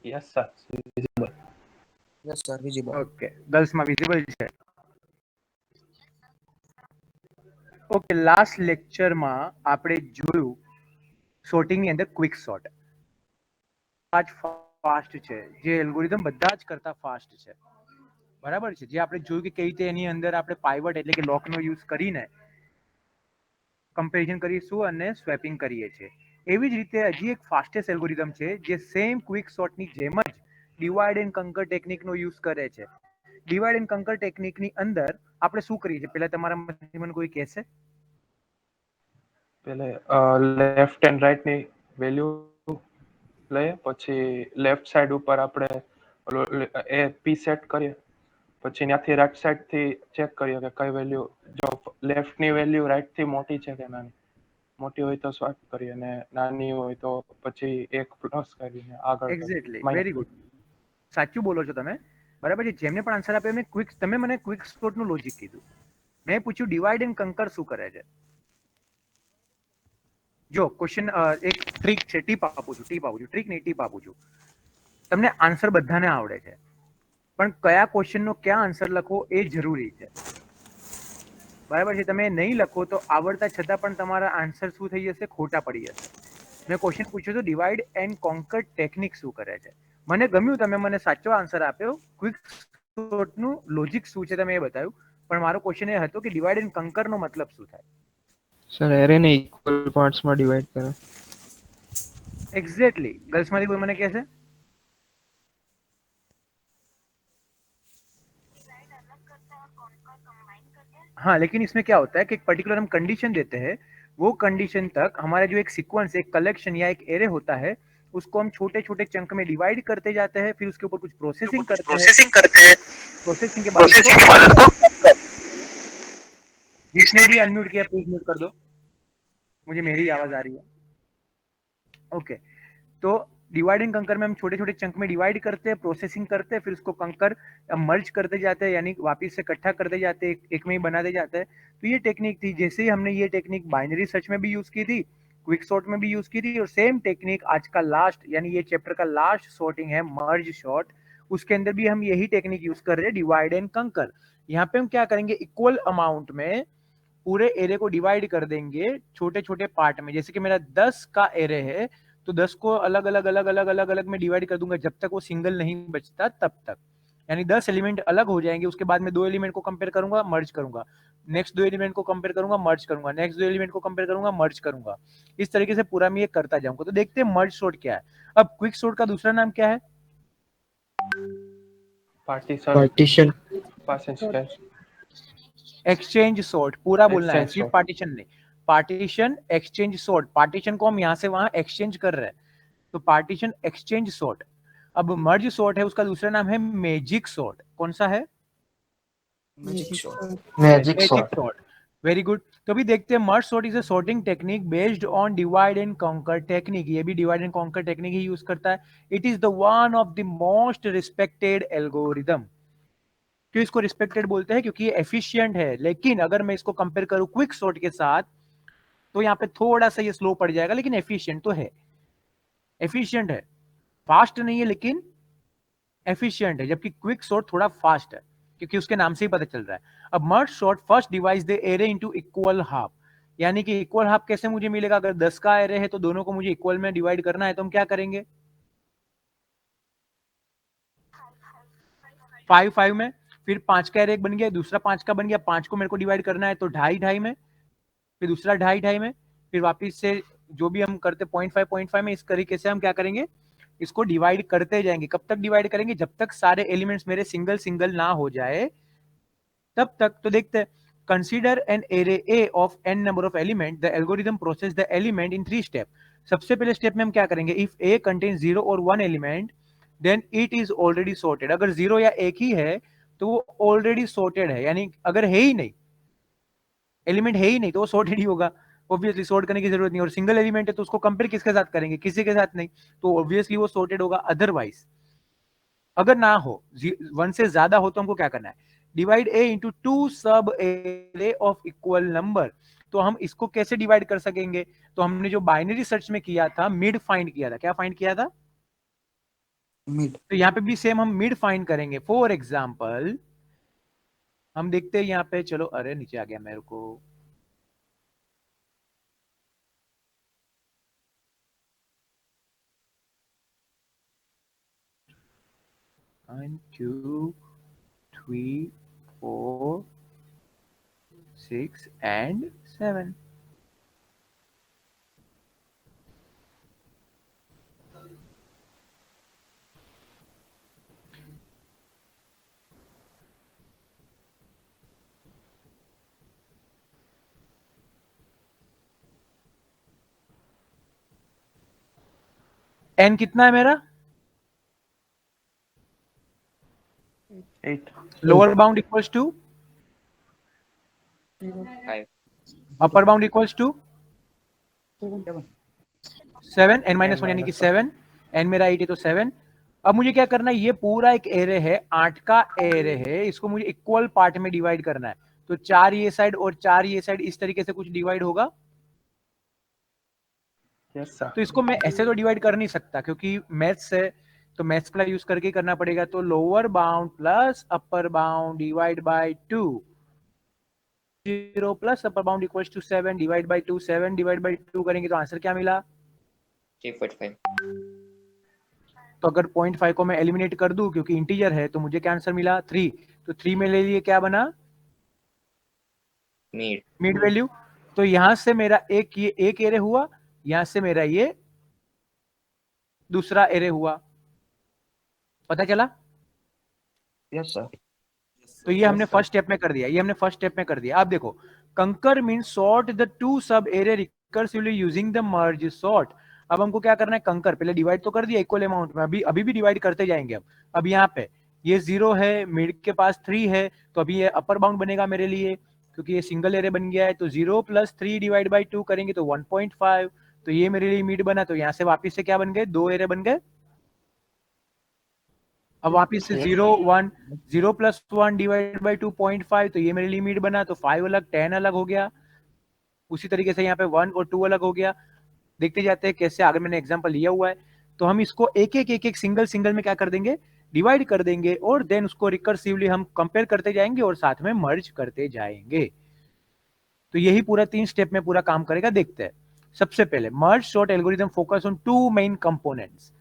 Yes sir, visible. Yes sir, visible. Okay, ગર્લ્સમાં visible છે. Okay, last લેક્ચરમાં આપણે જોયું સોર્ટિંગની અંદર ક્વિક સોર્ટ. આજ ફાસ્ટ છે, જે એલ્ગોરિધમ બધા જ કરતા ફાસ્ટ છે, બરાબર છે. જે આપણે જોયું કે કઈ રીતે એની અંદર આપણે પાઇવટ એટલે કે લોકનો યુઝ કરીને કમ્પેરિઝન કરીશું અને સ્વેપિંગ કરીએ છીએ. એવી જ રીતે હજી એક ફાસ્ટેસ્ટ એલ્ગોરિધમ છે જે સેમ ક્વિક સોર્ટની જેમ જ ડિવાઇડ એન્ડ કન્કર ટેકનિકનો યુઝ કરે છે. ડિવાઇડ એન્ડ કન્કર ટેકનિકની અંદર આપણે શું કરીએ છીએ પહેલા તમારા મને કોઈ કહેશે? પેલે લેફ્ટ એન્ડ રાઈટ ની વેલ્યુ લઈએ, પછી લેફ્ટ સાઈડ ઉપર આપણે એ પી સેટ કરીએ, પછી ત્યાંથી રાઈટ સાઈડ થી ચેક કરીએ કે કઈ વેલ્યુ, જો લેફ્ટ ની વેલ્યુ રાઈટ થી મોટી છે કે નાની, મોટી હોય તો સ્વાઇપ કરીએ અને નાની હોય તો પછી એક પ્લસ કરીને આગળ એક્ઝેક્ટલી, માઇનસ. વેરી ગુડ, સાચું બોલો છો તમે, બરાબર છે. જેમને પણ આન્સર આપ્યો તમે મને ક્વિક સોર્ટનું લોજિક કીધું. મેં પૂછ્યું ડિવાઇડ એન્ડ કન્કર શું કરે છે. જો ક્વેશ્ચન એક ટ્રીક છે, ટીપ આપું છું, ટ્રીક નહીં ટીપ આપું છું. તમને આન્સર બધાને આવડે છે, પણ કયા ક્વેશ્ચનનો ક્યાં આન્સર લખવો એ જરૂરી છે, બરાબર છે. તમે નહીં લખો તો આવડતા છતાં પણ તમારા આન્સર શું થઈ જશે, ખોટા પડી જશે. મેં ક્વેશ્ચન પૂછ્યો તો ડિવાઇડ એન્ડ કોન્કર ટેકનિક શું કરે છે. મને ગમ્યું, તમે મને સાચો આન્સર આપ્યો. ક્વિક સોર્ટનું લોજિક શું છે તમે એ બતાવ્યું, પણ મારો ક્વેશ્ચન એ હતો કે ડિવાઇડ એન્ડ કન્કરનો મતલબ શું થાય. સર, એરેને ઇક્વલ પાર્ટ્સમાં ડિવાઈડ કરે. एग्जैक्टली, गर्ल्सમાંથી કોઈ મને કહેશે? हाँ, लेकिन इसमें क्या होता है कि एक पर्टिकुलर हम कंडीशन देते हैं, वो कंडीशन तक हमारा जो एक सीक्वेंस, एक कलेक्शन या एक एरे होता है, उसको हम छोटे छोटे चंक में डिवाइड करते जाते हैं, फिर उसके ऊपर कुछ प्रोसेसिंग करते हैं, प्रोसेसिंग के बाद उसको जिसने भी अनम्यूट किया प्लीज म्यूट कर दो, मुझे मेरी आवाज आ रही है. ओके, तो डिवाइड एंड कंकर में हम छोटे छोटे चंक में डिवाइड करते हैं, प्रोसेसिंग करते हैं, फिर उसको कंकर मर्ज करते जाते हैं, यानी वापस से इकट्ठा करते जाते हैं, एक में ही बनाते जाते हैं. तो ये टेक्निक थी. जैसे ही हमने ये टेक्निक बाइनरी सर्च में भी यूज की थी, क्विक सॉर्ट में भी यूज की थी, और सेम टेक्निक आज का लास्ट यानी ये चैप्टर का लास्ट सॉर्टिंग है मर्ज सॉर्ट, उसके अंदर भी हम यही टेक्निक यूज कर रहे हैं, डिवाइड एंड कंकर. यहाँ पे हम क्या करेंगे, इक्वल अमाउंट में पूरे एरे को डिवाइड कर देंगे छोटे छोटे पार्ट में. जैसे कि मेरा 10 का एरे है तो 10 को अलग अलग अलग अलग अलग अलग में डिवाइड कर दूंगा जब तक वो सिंगल नहीं बचता तब तक, यानी 10 एलिमेंट अलग हो जाएंगे. उसके बाद में 2 एलिमेंट को कंपेयर करूंगा, मर्ज करूंगा, नेक्स्ट 2 एलिमेंट को कंपेयर करूंगा, मर्ज करूंगा, नेक्स्ट 2 एलिमेंट को कंपेयर करूंगा, मर्ज करूंगा. इस तरीके से पूरा मैं ये करता जाऊंगा. तो देखते हैं मर्ज सॉर्ट क्या है. अब क्विक सॉर्ट का दूसरा नाम क्या है? पार्टीशन. Exchange sort. पूरा बोलना है, Exchange सिर्फ sort. पार्टीशन नहीं. Partition, exchange sort. पार्टीशन को हम यहाँ से वहां एक्सचेंज कर रहे हैं, तो पार्टीशन, एक्सचेंज सॉर्ट. अब मर्ज सॉर्ट है, उसका दूसरा नाम है मैजिक सॉर्ट. कौन सा है? Magic sort. Magic magic sort. Sort. Very good. तो अभी देखते हैं merge sort is a sorting technique based on divide and conquer technique. ये भी divide and conquer technique he use करता है. It is the one of the most respected algorithm. क्यों इसको रिस्पेक्टेड बोलते हैं? क्योंकि ये एफिशिएंट है. लेकिन अगर मैं इसको कंपेयर करूं क्विक सॉर्ट के साथ तो यहाँ पे थोड़ा सा ये स्लो पड़ जाएगा, लेकिन एफिशिएंट तो है. एफिशिएंट है, फास्ट नहीं है लेकिन एफिशिएंट है. जबकि क्विक सॉर्ट थोड़ा फास्ट है, क्योंकि उसके नाम से ही पता चल रहा है. अब merge sort first divides the array into equal half. यानी कि इक्वल हाफ कैसे मुझे मिलेगा? अगर 10 का एरे है तो दोनों को मुझे इक्वल में डिवाइड करना है, तो हम क्या करेंगे? 5 में. फिर 5 का एरे बन गया, दूसरा 5 का बन गया, 5 को मेरे को डिवाइड करना है तो 2.5 में, फिर दूसरा 2.5 में, फिर वापिस से जो भी हम करते 0.5 में. इस तरीके से हम क्या करेंगे, इसको डिवाइड करते जाएंगे. कब तक डिवाइड करेंगे? जब तक सारे एलिमेंट्स मेरे सिंगल सिंगल ना हो जाए तब तक. तो देखते हैं. Consider an array a of n number of element. The algorithm process the element in 3 step. सबसे पहले स्टेप में हम क्या करेंगे? इफ ए कंटेन 0 और 1 element then it is already sorted. अगर 0 या 1 ही है तो वो ऑलरेडी सॉर्टेड है, यानी अगर है ही नहीं, एलिमेंट है ही नहीं, तो वो सॉर्टेड ही होगा. ऑब्वियसली सॉर्ट करने की जरूरत नहीं. और सिंगल एलिमेंट है तो उसको कंपेयर किसके साथ करेंगे? किसी के साथ नहीं, तो ऑब्वियसली वो सॉर्टेड होगा. अदरवाइज अगर ना हो, 1 से ज्यादा हो, तो हमको क्या करना है? डिवाइड ए इंटू 2 सब एरे ऑफ इक्वल नंबर. तो हम इसको कैसे डिवाइड कर सकेंगे? तो हमने जो बाइनरी सर्च में किया था, मिड फाइंड किया था. क्या फाइंड किया था? मिड। तो यहाँ पे भी सेम हम मिड फाइंड करेंगे। फॉर एग्जाम्पल हम देखते हैं यहाँ पे, चलो अरे नीचे आ गया मेरे को, one two three four 6 and 7। n कितना है मेरा? 8 lower bound equals to 5 upper bound equals to 7, n minus 1 यानी कि 7, n मेरा 8 है तो 7। अब मुझे क्या करना है, ये पूरा एक एरे है, 8 का एरे है, इसको मुझे इक्वल पार्ट में डिवाइड करना है। तो 4 ये साइड और 4 ये साइड इस तरीके से कुछ डिवाइड होगा। Yes sir. तो इसको मैं ऐसे तो डिवाइड कर नहीं सकता क्योंकि मैथ्स है, तो मैथ्स का यूज करके करना पड़ेगा। तो lower bound plus upper bound divide by 2, 0 plus upper bound equals to 7 divide by 2, 7 divide by 2 करेंगे तो आंसर क्या मिला? 3.5। तो अगर 0.5 को मैं एलिमिनेट कर दूं क्योंकि इंटीजर है तो मुझे क्या आंसर मिला? 3। तो 3 में ले लिए क्या बना? Mid value. तो यहां से मेरा एक ये एक एरे हुआ, यहां से मेरा ये दूसरा एरे हुआ। पता चला? Yes sir. तो ये हमने फर्स्ट स्टेप में कर दिया, ये हमने फर्स्ट स्टेप में कर दिया। अब देखो, कंकर मींस सॉर्ट द टू सब array recursively using the merge sort. अब हमको क्या करना है, कंकर पहले डिवाइड तो कर दिया इक्वल अमाउंट में, अभी भी डिवाइड करते जाएंगे। अब यहाँ पे ये 0 है, मिड के पास 3 है, तो अभी ये अपर बाउंड बनेगा मेरे लिए क्योंकि ये सिंगल एरे बन गया है। तो 0 प्लस 3 डिवाइड बाई 2 करेंगे तो 1.5, तो ये मेरे लिए मिड बना। तो यहाँ से वापिस से क्या बन गए? 2 एरे बन गए। अब वापिस से 0 1, 0 प्लस 1 डिवाइड बाई 2.5, तो ये मेरे लिए मिड बना। तो 5 अलग, 10 अलग हो गया। उसी तरीके से यहाँ पे 1 और 2 अलग हो गया। देखते जाते हैं कैसे, आगे मैंने एग्जांपल लिया हुआ है। तो हम इसको एक एक सिंगल में क्या कर देंगे, डिवाइड कर देंगे, और देन उसको रिकर्सिवली हम कंपेयर करते जाएंगे और साथ में मर्ज करते जाएंगे। तो यही पूरा 3 स्टेप में पूरा काम करेगा। देखते हैं। सबसे पहले merge sort algorithm focus on 2 main components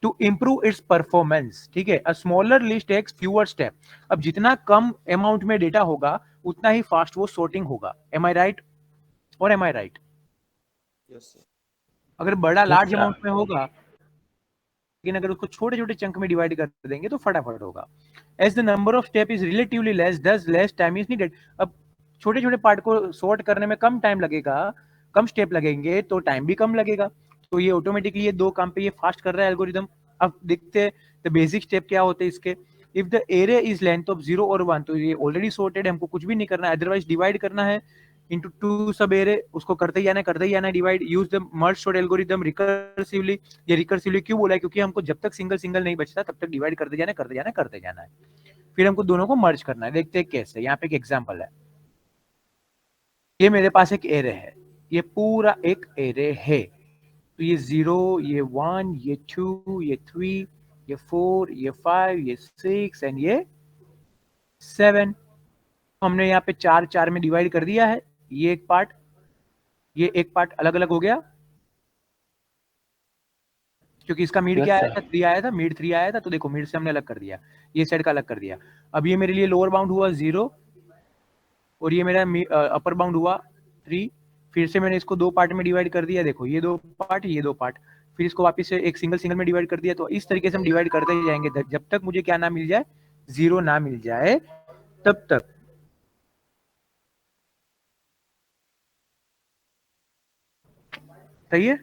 to improve its performance. ठीक है, a smaller list takes fewer step. अब जितना कम अमाउंट में डेटा होगा उतना ही फास्ट वो सॉर्टिंग होगा। एम आई राइट और एम आई राइट? अगर बड़ा लार्ज अमाउंट में होगा, लेकिन अगर उसको छोटे छोटे चंक में डिवाइड कर देंगे तो फटाफट होगा। As the number of step is relatively less, thus less time is needed. अब छोटे छोटे पार्ट को सॉर्ट करने में कम टाइम लगेगा, कम स्टेप लगेंगे तो टाइम भी कम लगेगा। तो ये ऑटोमेटिकली ये 2 काम पे ये फास्ट कर रहा है एल्गोरिदम। अब देखते हैं द बेसिक स्टेप क्या होते हैं इसके। If the array is length of 0 और 1, तो ये ऑलरेडी सॉर्टेड है, हमको कुछ भी नहीं करना है। अदरवाइज डिवाइड करना है into 2 सब एरे, उसको करते ही जाना divide. Use the merge sort algorithm recursively. ये रिकर्सिवली क्यों बोला है? क्योंकि हमको जब तक सिंगल नहीं बचता तब तक डिवाइड करते जाना है। फिर हमको दोनों को मर्ज करना है। देखते हैं कैसे। यहाँ पे एक एग्जांपल है। ये मेरे पास एक एरे है, ये पूरा एक एरे है। तो ये 0, ये 1, ये 2, ये 3, ये 4, ये 5, ये 6 एंड ये 7। हमने यहाँ पे 4 में डिवाइड कर दिया है। ये एक पार्ट, ये एक पार्ट अलग अलग हो गया क्योंकि इसका मिड क्या आया था? 3 आया था, मिड 3 आया था। तो देखो मिड से हमने अलग कर दिया, ये साइड का अलग कर दिया। अब ये मेरे लिए लोअर बाउंड हुआ 0 और ये मेरा अपर बाउंड हुआ 3। फिर से मैंने इसको 2 पार्ट में डिवाइड कर दिया। देखो ये 2 पार्ट, ये 2 पार्ट। फिर इसको वापस से एक सिंगल में डिवाइड कर दिया। तो इस तरीके से हम डिवाइड करते ही जाएंगे जब तक मुझे क्या ना मिल जाए, 0 ना मिल जाए तब तक। सही है?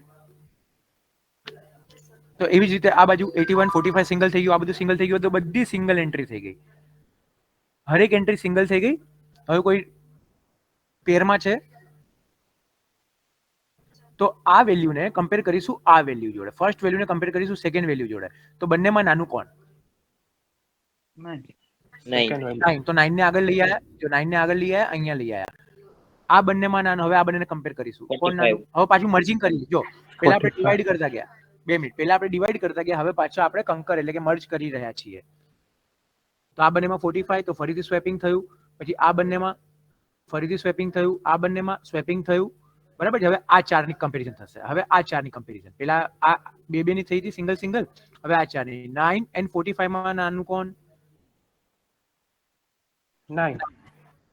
તો એવી જ રીતે આ બાજુ 81 45 સિંગલ થઈ ગયું, આ બધું સિંગલ થઈ ગયું, તો બધી સિંગલ એન્ટ્રી થઈ ગઈ, હરેક એન્ટ્રી સિંગલ થઈ ગઈ। હવે કોઈ પેરમાં છે તો આ વેલ્યુને કમ્પેર કરીશું આ વેલ્યુ જોડે, ફર્સ્ટ વેલ્યુને કમ્પેર કરીશું સેકન્ડ વેલ્યુ જોડે। તો બંનેમાં નાનું કોણ? 9। તો 9 ને આગળ લઈ આયા, જો 9 ને આગળ લઈ આયા, અહીંયા લઈ આયા। આ બંનેમાં નાનું, હવે આ બંનેને કમ્પેર કરીશું, કોણ નાનું? હવે પાછું મર્જિંગ કરી, જો પહેલા આપણે ડિવાઈડ કરતા ગયા, 2 મિનિટ પહેલા આપણે ડિવાઈડ કરતા ગયા, હવે પાછા આપણે કંકર એટલે કે મર્જ કરી રહ્યા છીએ. તો આ બંનેમાં 45, તો ફરીથી સ્વેપિંગ થયું, પછી આ બંનેમાં ફરીથી સ્વેપિંગ થયું, આ બંનેમાં સ્વેપિંગ થયું, બરાબર છે. હવે આ ચારની કમ્પેરિઝન થશે. હવે આ ચારની કમ્પેરિઝન, પેલા આ બે ની થઈ હતી સિંગલ સિંગલ, હવે આ ચારની. 9 and 45 માં નાનું કોણ? 9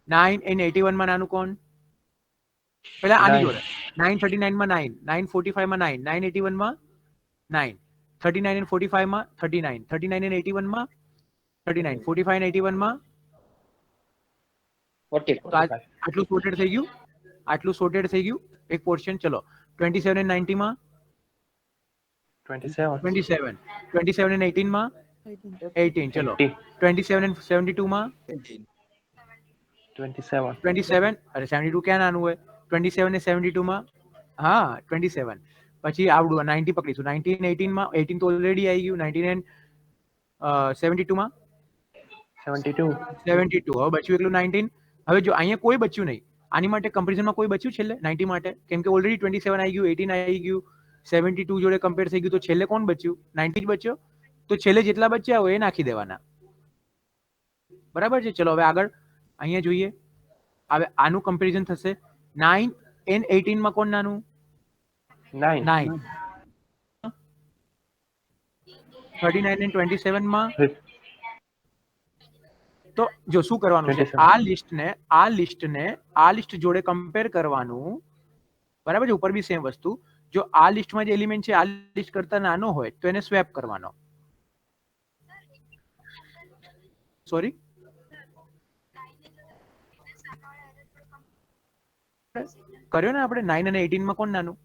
9 and 81 માં નાનું કોણ? પેલા આની 9 જોડે 939 માં 9, 945 માં 9, 981 માં 9, 39 and 45 માં 39, 39 and 81 માં 39, 45 and 81 માં 44. તો આટલું સોર્ટેડ થઈ ગયું, આટલું સોર્ટેડ થઈ ગયું એક પોર્શન. ચલો 27 and 90 માં 27 27, 27 and 18 માં 18. ચલો 80 27 and 72 માં 27 27, અરે 72 ક્યાં નાનું હોય? 27 ને 72 માં હા 27. પછી આવડું 90 પકડીશું. 19 અને 18 માં 18 તો ઓલરેડી આવી ગયું. 19 and 72 માં 72 72. હવે બચ્યું એકલું 19. હવે જો અહીંયા કોઈ બચ્યું નહીં, આની માટે કમ્પેરિઝનમાં કોઈ બચ્યું છેલ્લે 90 માટે? કેમ કે ઓલરેડી 27 આવી ગયું, 18 આવી ગયું, 72 જોડે કમ્પેર થઈ ગયું, તો છેલ્લે કોણ બચ્યું? 90 જ બચ્યો. તો છેલ્લે જેટલા બચ્યા હોય એ નાખી દેવાના, બરાબર છે. ચલો હવે આગળ અહીંયા જોઈએ. હવે આનું કમ્પેરિઝન થશે. 9 and 18 માં કોણ નાનું? 9 9. 39 and 27 માં તો જો શું કરવાનું છે, 27. આ લિસ્ટ જોડે કમ્પેર કરવાનું, બરાબર છે. ઉપર બી સેમ વસ્તુ. જો આ લિસ્ટમાં જે એલિમેન્ટ છે આ લિસ્ટ કરતા નાનો હોય તો એને સ્વેપ કરવાનો. સોરી, કર્યો ને આપણે. 9 અને 18 માં કોણ નાનું?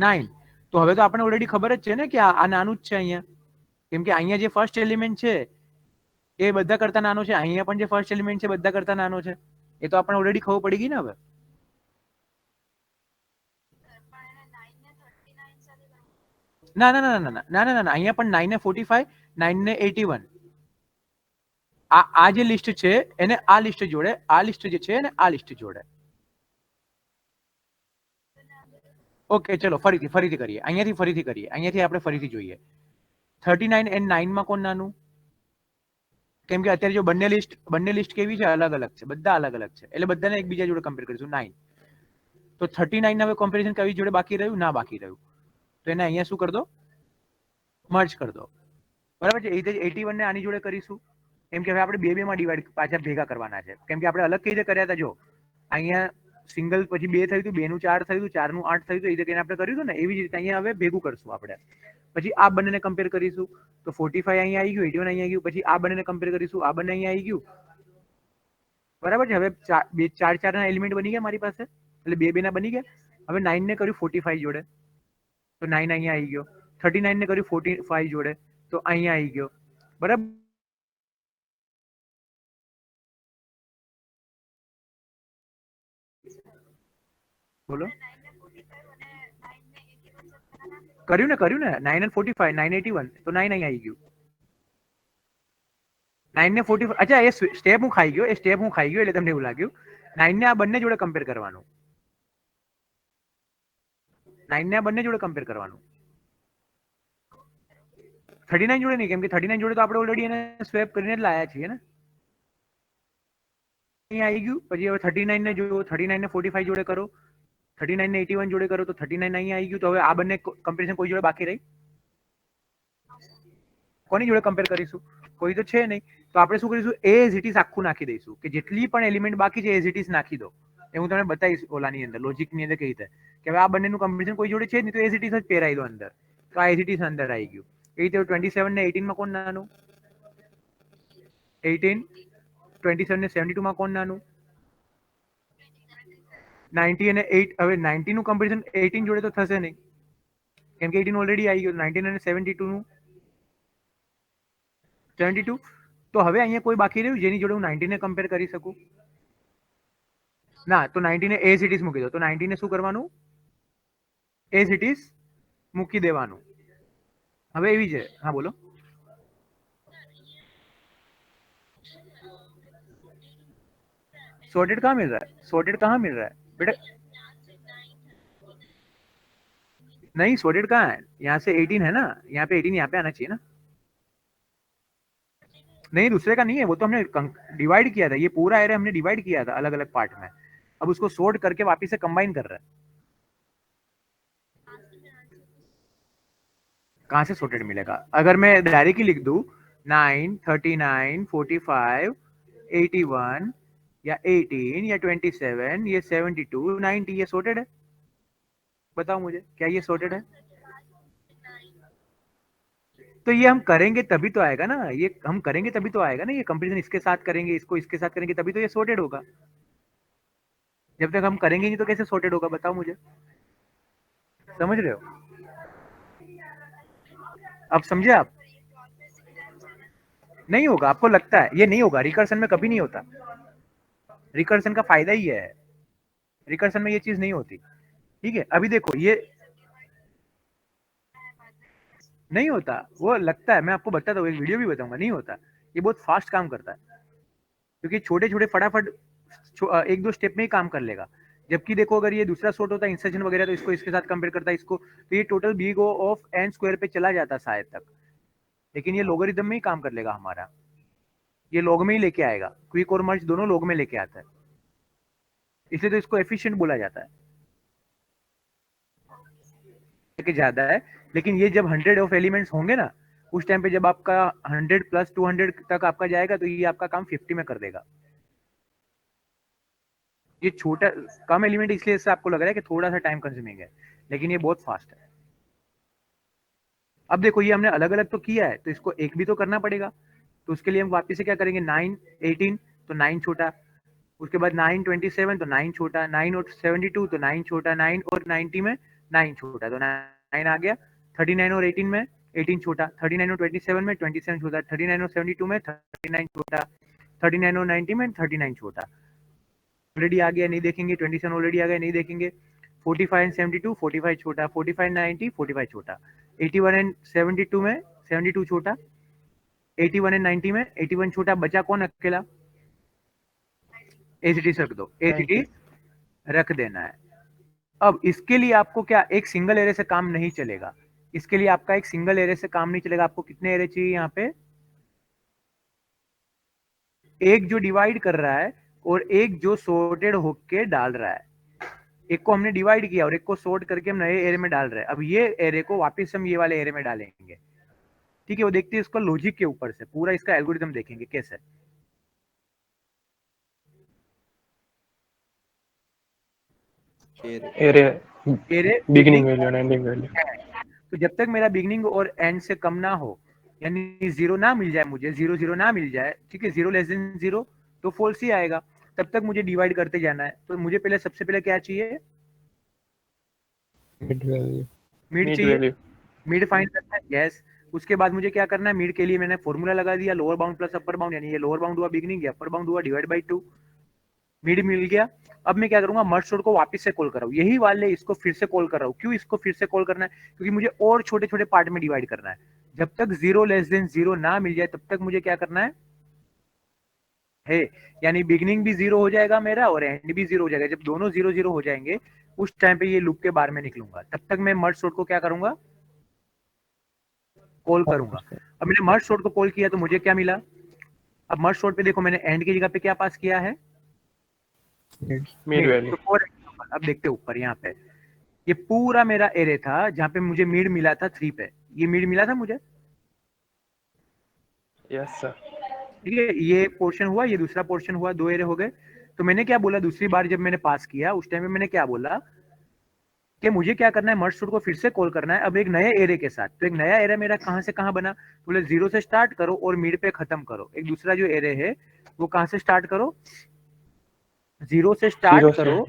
9. તો હવે તો આપણે ઓલરેડી ખબર જ છે ને કે આ નાનું જ છે અહીંયા, કેમ કે અહીંયા જે ફર્સ્ટ એલિમેન્ટ છે એ બધા કરતા નાનો છે, અહીંયા પણ જે ફર્સ્ટ એલિમેન્ટ છે બધા કરતા નાનો છે. એ તો આપણે ઓલરેડી ખબર પડી ગઈ ને હવે. ના ના ના ના ના ના ના ના, અહીંયા પણ 9 ને 45, 9 ને 81, આ જે લિસ્ટ છે એને આ લિસ્ટ જોડે, આ લિસ્ટ જે છે એને આ લિસ્ટ જોડે. ઓકે ચલો ફરીથી કરીએ, અહીંયાથી આપણે ફરીથી જોઈએ. 39 and 9 માં કોણ નાનું? કેમ કે અત્યારે જો બંને લિસ્ટ કેવી છે? અલગ અલગ છે, બધા અલગ અલગ છે, એટલે બધાને એકબીજા જોડે કમ્પેર કરીશું. 9 તો 39 હવે કમ્પેરિઝન કઈ જોડે બાકી રહ્યું? ના બાકી રહ્યું, તો એને અહીંયા શું કરી દો? મર્જ કરી દો, બરાબર છે. 81 ને આની જોડે કરીશું, કેમ કે હવે આપણે બે માં ડિવાઈડ પાછા ભેગા કરવાના છે. કેમ કે આપણે અલગ કઈ રીતે કર્યા હતા, જો અહીંયા સિંગલ પછી 2 થયું હતું, 2 નું 4 થયું હતું, 4 નું 8 થયું હતું, એ રીતે આપણે કર્યું હતું ને, એવી જ રીતે અહીંયા હવે ભેગું કરશું આપણે. પછી આ બંનેને કમ્પેર કરીશું, તો 45 અહીંયા આવી ગયું, 81 અહીંયા આવી ગયું. પછી આ બંનેને કમ્પેર કરીશું, આ બંને અહીંયા આવી ગયું, બરાબર છે. હવે 4 ના એલિમેન્ટ બની ગયા મારી પાસે, એટલે 2 ના બની ગયા. હવે 9 ને કર્યું 45 જોડે, તો 9 અહીંયા આવી ગયો. 39 ને કર્યું 45 જોડે, તો અહીંયા આવી ગયો, બરાબર. બોલો, કર્યું ને 9 and 45, 981, તો 9 અહીંયા આવી ગયું. 9 ને 45, અચ્છા એ સ્ટેપ હું ખાઈ ગયો એટલે તમને એવું લાગ્યું. 9 ને આ બંને જોડે કમ્પેર કરવાનું, 39 જોડે નહીં, કેમ કે 39 જોડે તો આપણે ઓલરેડી એને સ્વેપ કરીને જ લાયા છીએ ને. અહીંયા આવી ગયું. પછી હવે 39 ને જો 39 ને 45 જોડે કરો, 39 ને 81 જોડે કરો, તો 39 અહીંયા આવી ગયું. તો હવે આ બંને કમ્પેરિઝન કોઈ જોડે બાકી રહી? કોની જોડે કમ્પેર કરીશું? કોઈ તો છે નહીં. તો આપણે શું કરીશું? એઝ ઇટ ઇઝ આખું નાખી દઈશું, કે જેટલી પણ એલિમેન્ટ બાકી છે એઝ ઇટ ઇઝ નાખી દો. એ હું તમને બતાવીશ ઓલાની અંદર, લોજિકની અંદર કઈ રીતે, કે હવે આ બંનેનું કમ્પેરિઝન કોઈ જોડે છે જ નહીં, તો એઝ ઇટ ઇઝ જ પહેરાઈ દો અંદર. તો આ એઝ ઇટ ઇઝ અંદર આવી ગયું. એ રીતે 27 ને 18 માં કોણ નાનું? 18. 27 ને 72 માં કોણ નાનું? 90 અને 8. હવે 90 નું કમ્પેરિઝન 18 જોડે તો થશે નહીં, કેમ કે 18 ઓલરેડી આવી ગયું. 19 અને 72 નું 72. તો હવે અહીંયા કોઈ બાકી રહ્યું જેની જોડે હું 90 ને કમ્પેર કરી શકું? ના, તો 90 ને એઝ ઇટ ઇઝ મૂકી દો. તો 90 ને શું કરવાનું? એઝ ઇટ ઇઝ મૂકી દેવાનું. હવે એવી છે, હા બોલો. सॉर्टेड कहाँ मिल रहा है बेटा? नहीं sorted कहाँ है, यहाँ से 18 है ना, यहाँ पे 18 यहाँ पे आना चाहिए ना। नहीं दूसरे का नहीं है, वो तो हमने डिवाइड किया था, ये पूरा एरे हमने डिवाइड किया था अलग अलग पार्ट में, अब उसको सोर्ट करके वापिस से कंबाइन कर रहा है। कहां से sorted मिलेगा? अगर मैं डायरेक्टली लिख दूं 9, 39, 45, 81 या 18 या 27, ये 72, 90, ये sorted है? बताओ मुझे, क्या ये sorted है? तो ये हम करेंगे तभी तो आएगा ना, ये हम करेंगे तभी तो आएगा ना, ये कंपैरिजन इसके साथ करेंगे, इसको इसके साथ करेंगे तभी तो ये sorted होगा। जब तक हम करेंगे नहीं तो कैसे sorted होगा, बताओ मुझे, समझ रहे हो? अब समझे आप? नहीं होगा, आपको लगता है ये नहीं होगा, रिकर्सन में कभी नहीं होता, रिकर्सन का फायदा ही है, रिकर्सन में ये चीज नहीं होती। ठीक है, अभी देखो ये नहीं होता, वो लगता है, मैं आपको बताता हूँ, एक वीडियो भी बताऊंगा, नहीं होता, ये बहुत फास्ट काम करता है, क्योंकि छोटे छोटे फटाफट एक दो स्टेप में ही काम कर लेगा। जबकि देखो अगर ये दूसरा सोर्ट होता है इंसर्शन वगैरह, तो इसको इसके साथ कंपेयर करता है इसको, तो ये total big O of n square पे चला जाता शायद तक, लेकिन ये लोगरिथम में ही काम कर लेगा हमारा, ये लॉग में ही लेके आएगा, क्विक और मर्ज दोनों लॉग में लेके आता है, इसलिए तो इसको एफिशिएंट बोला जाता है कि ज्यादा है। लेकिन ये जब 100 ऑफ एलिमेंट्स होंगे ना, उस टाइम पे जब आपका 100 प्लस 200 तक आपका जाएगा, तो ये आपका काम 50 में कर देगा। ये छोटा कम एलिमेंट इसलिए इससे आपको लग रहा है कि थोड़ा सा टाइम कंज्यूमिंग है, लेकिन ये बहुत फास्ट है। अब देखो ये हमने अलग अलग तो किया है, तो इसको एक भी तो करना पड़ेगा, तो उसके लिए हम वापस से क्या करेंगे, 9, 18 तो 9 छोटा, उसके बाद 9, 27 तो 9 छोटा, 9 और 72 तो 9 छोटा, 9 और 90 में 9 छोटा, तो 9 आ गया। 39 और 18 में 18 छोटा, 39 और 27 में 27 छोटा, 39 और 72 में 39 छोटा, 39 और 90 में 39 छोटा, ऑलरेडी आ गया नहीं देखेंगे, 27 ऑलरेडी आ गया नहीं देखेंगे, 45 एंड 72 45 छोटा, 45 90 45 छोटा, 81 एंड 72 में 72 छोटा, 81 एंड 90 में 81 छोटा, बचा कौन अकेला, एसीटी रख दो, एसीटी रख देना है। अब इसके लिए आपको क्या, एक सिंगल एरे से काम नहीं चलेगा, इसके लिए आपका एक सिंगल एरे से काम नहीं चलेगा, आपको कितने एरे चाहिए यहाँ पे, एक जो डिवाइड कर रहा है और एक जो सॉर्टेड होके डाल रहा है। एक को हमने डिवाइड किया और एक को सॉर्ट करके हम नए एरे में डाल रहे हैं। अब ये एरे को वापस हम ये वाले एरे में डालेंगे, ठीक है, वो देखते हैं इसका लॉजिक के ऊपर से, पूरा इसका एल्गोरिथम देखेंगे कैसे। Array array beginning value and ending value, तो जब तक मेरा बिगिनिंग और एंड से कम ना हो, यानी 0 ना मिल जाए मुझे, 0 0 ना मिल जाए, ठीक है, 0 लेस देन 0 तो फॉल्स ही आएगा, तब तक मुझे डिवाइड करते जाना है। तो मुझे पहले सबसे पहले क्या चाहिए, मिड वैल्यू, मिड चाहिए, मिड फाइंड करना है, यस। उसके बाद मुझे क्या करना है, मिड के लिए मैंने फॉर्मूला लगा दिया, lower bound plus upper bound, यानी ये लोअर बाउंड हुआ बिगिनिंग, अपर बाउंड हुआ डिवाइड बाई 2, मिड मिल गया। अब मैं क्या करूंगा, मर्ज सॉर्ट को वापस से कॉल कर रहा हूँ, यही वाले इसको फिर से कॉल कर रहा हूँ। क्यों इसको फिर से कॉल करना है, क्योंकि मुझे और छोटे छोटे पार्ट में डिवाइड करना है। जब तक 0 लेस देन 0 ना मिल जाए तब तक मुझे क्या करना है, यानी बिगिनिंग भी 0 हो जाएगा मेरा और एंड भी 0 हो जाएगा। जब दोनों 0 0 हो जाएंगे उस टाइम पे ये लूप के बाहर में निकलूंगा, तब तक मैं मर्ज सॉर्ट को क्या करूंगा, कॉल करूंगा। अब मैंने मर्ज सॉर्ट को कॉल किया तो मुझे क्या मिला, अब मर्ज सॉर्ट पे देखो मैंने एंड की जगह पे क्या पास किया है, मिड वैल्यू। तो अब देखते ऊपर यहाँ पे, ये पूरा मेरा एरे था जहां पे मुझे मिड मिला था 3 पे, ये मिड मिला था मुझे, यस सर। ठीक है, ये पोर्शन हुआ, ये दूसरा पोर्शन हुआ, 2 एरे हो गए। तो मैंने क्या बोला, दूसरी बार जब मैंने पास किया उस टाइम में मैंने क्या बोला कि मुझे क्या करना है, मर्ज सॉर्ट को फिर से कॉल करना है, अब एक नए एरे के साथ। तो एक नया एरे मेरा कहां से कहां बना, बोले 0 से स्टार्ट करो और मिड पे खत्म करो। एक दूसरा जो एरे है वो कहां से स्टार्ट करो, 0 से स्टार्ट करो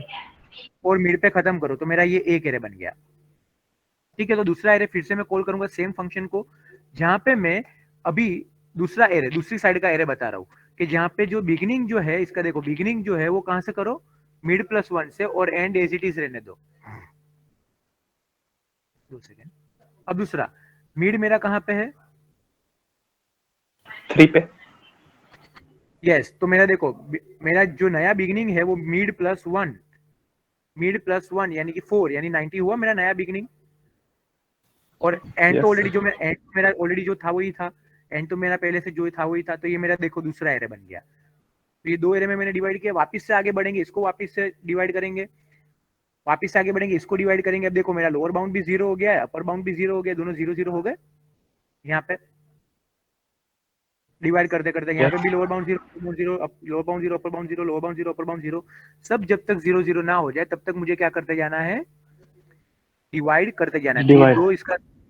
और मिड पे खत्म करो, तो मेरा ये एक एरे बन गया, ठीक है। तो दूसरा एरे फिर से मैं कॉल करूंगा सेम फंक्शन को, जहां पे मैं अभी दूसरा एरे, दूसरी साइड का एरे बता रहा हूं कि जहां पे जो बिगिनिंग जो है इसका, देखो बिगिनिंग जो है वो कहां से करो, मिड प्लस 1 से, और एंड एज इट इज रहने दो। 2 सेकेंड। अब दूसरा मिड मेरा कहां पे है, 3 पे, यस। तो मेरा देखो मेरा जो नया बिगिनिंग है वो मिड प्लस 1, मिड प्लस 1 यानी कि 4, यानी 90 हुआ मेरा नया बिगिनिंग, और एंड Yes, तो ऑलरेडी sir. जो मैं एंड मेरा ऑलरेडी जो था वही था, एंड तो मेरा पहले से जो था वही था, तो ये मेरा देखो दूसरा एरे बन गया। तो ये 2 एरे में मैंने डिवाइड किया, वापस से आगे बढ़ेंगे, इसको वापस से डिवाइड करेंगे, वापस से आगे बढ़ेंगे, इसको डिवाइड करेंगे। अब देखो मेरा लोअर बाउंड भी 0 हो गया है, अपर बाउंड भी 0 हो गया, दोनों 0 0 हो गए। यहाँ पे डिवाइड करते करते यहाँ पे भी lower bound 0, lower bound 0, upper bound 0, lower bound 0, upper bound 0, सब जब तक 0 0 ना हो जाए तब तक मुझे क्या करते जाना है, डिवाइड करते जाना है। तो ये Divide. दो,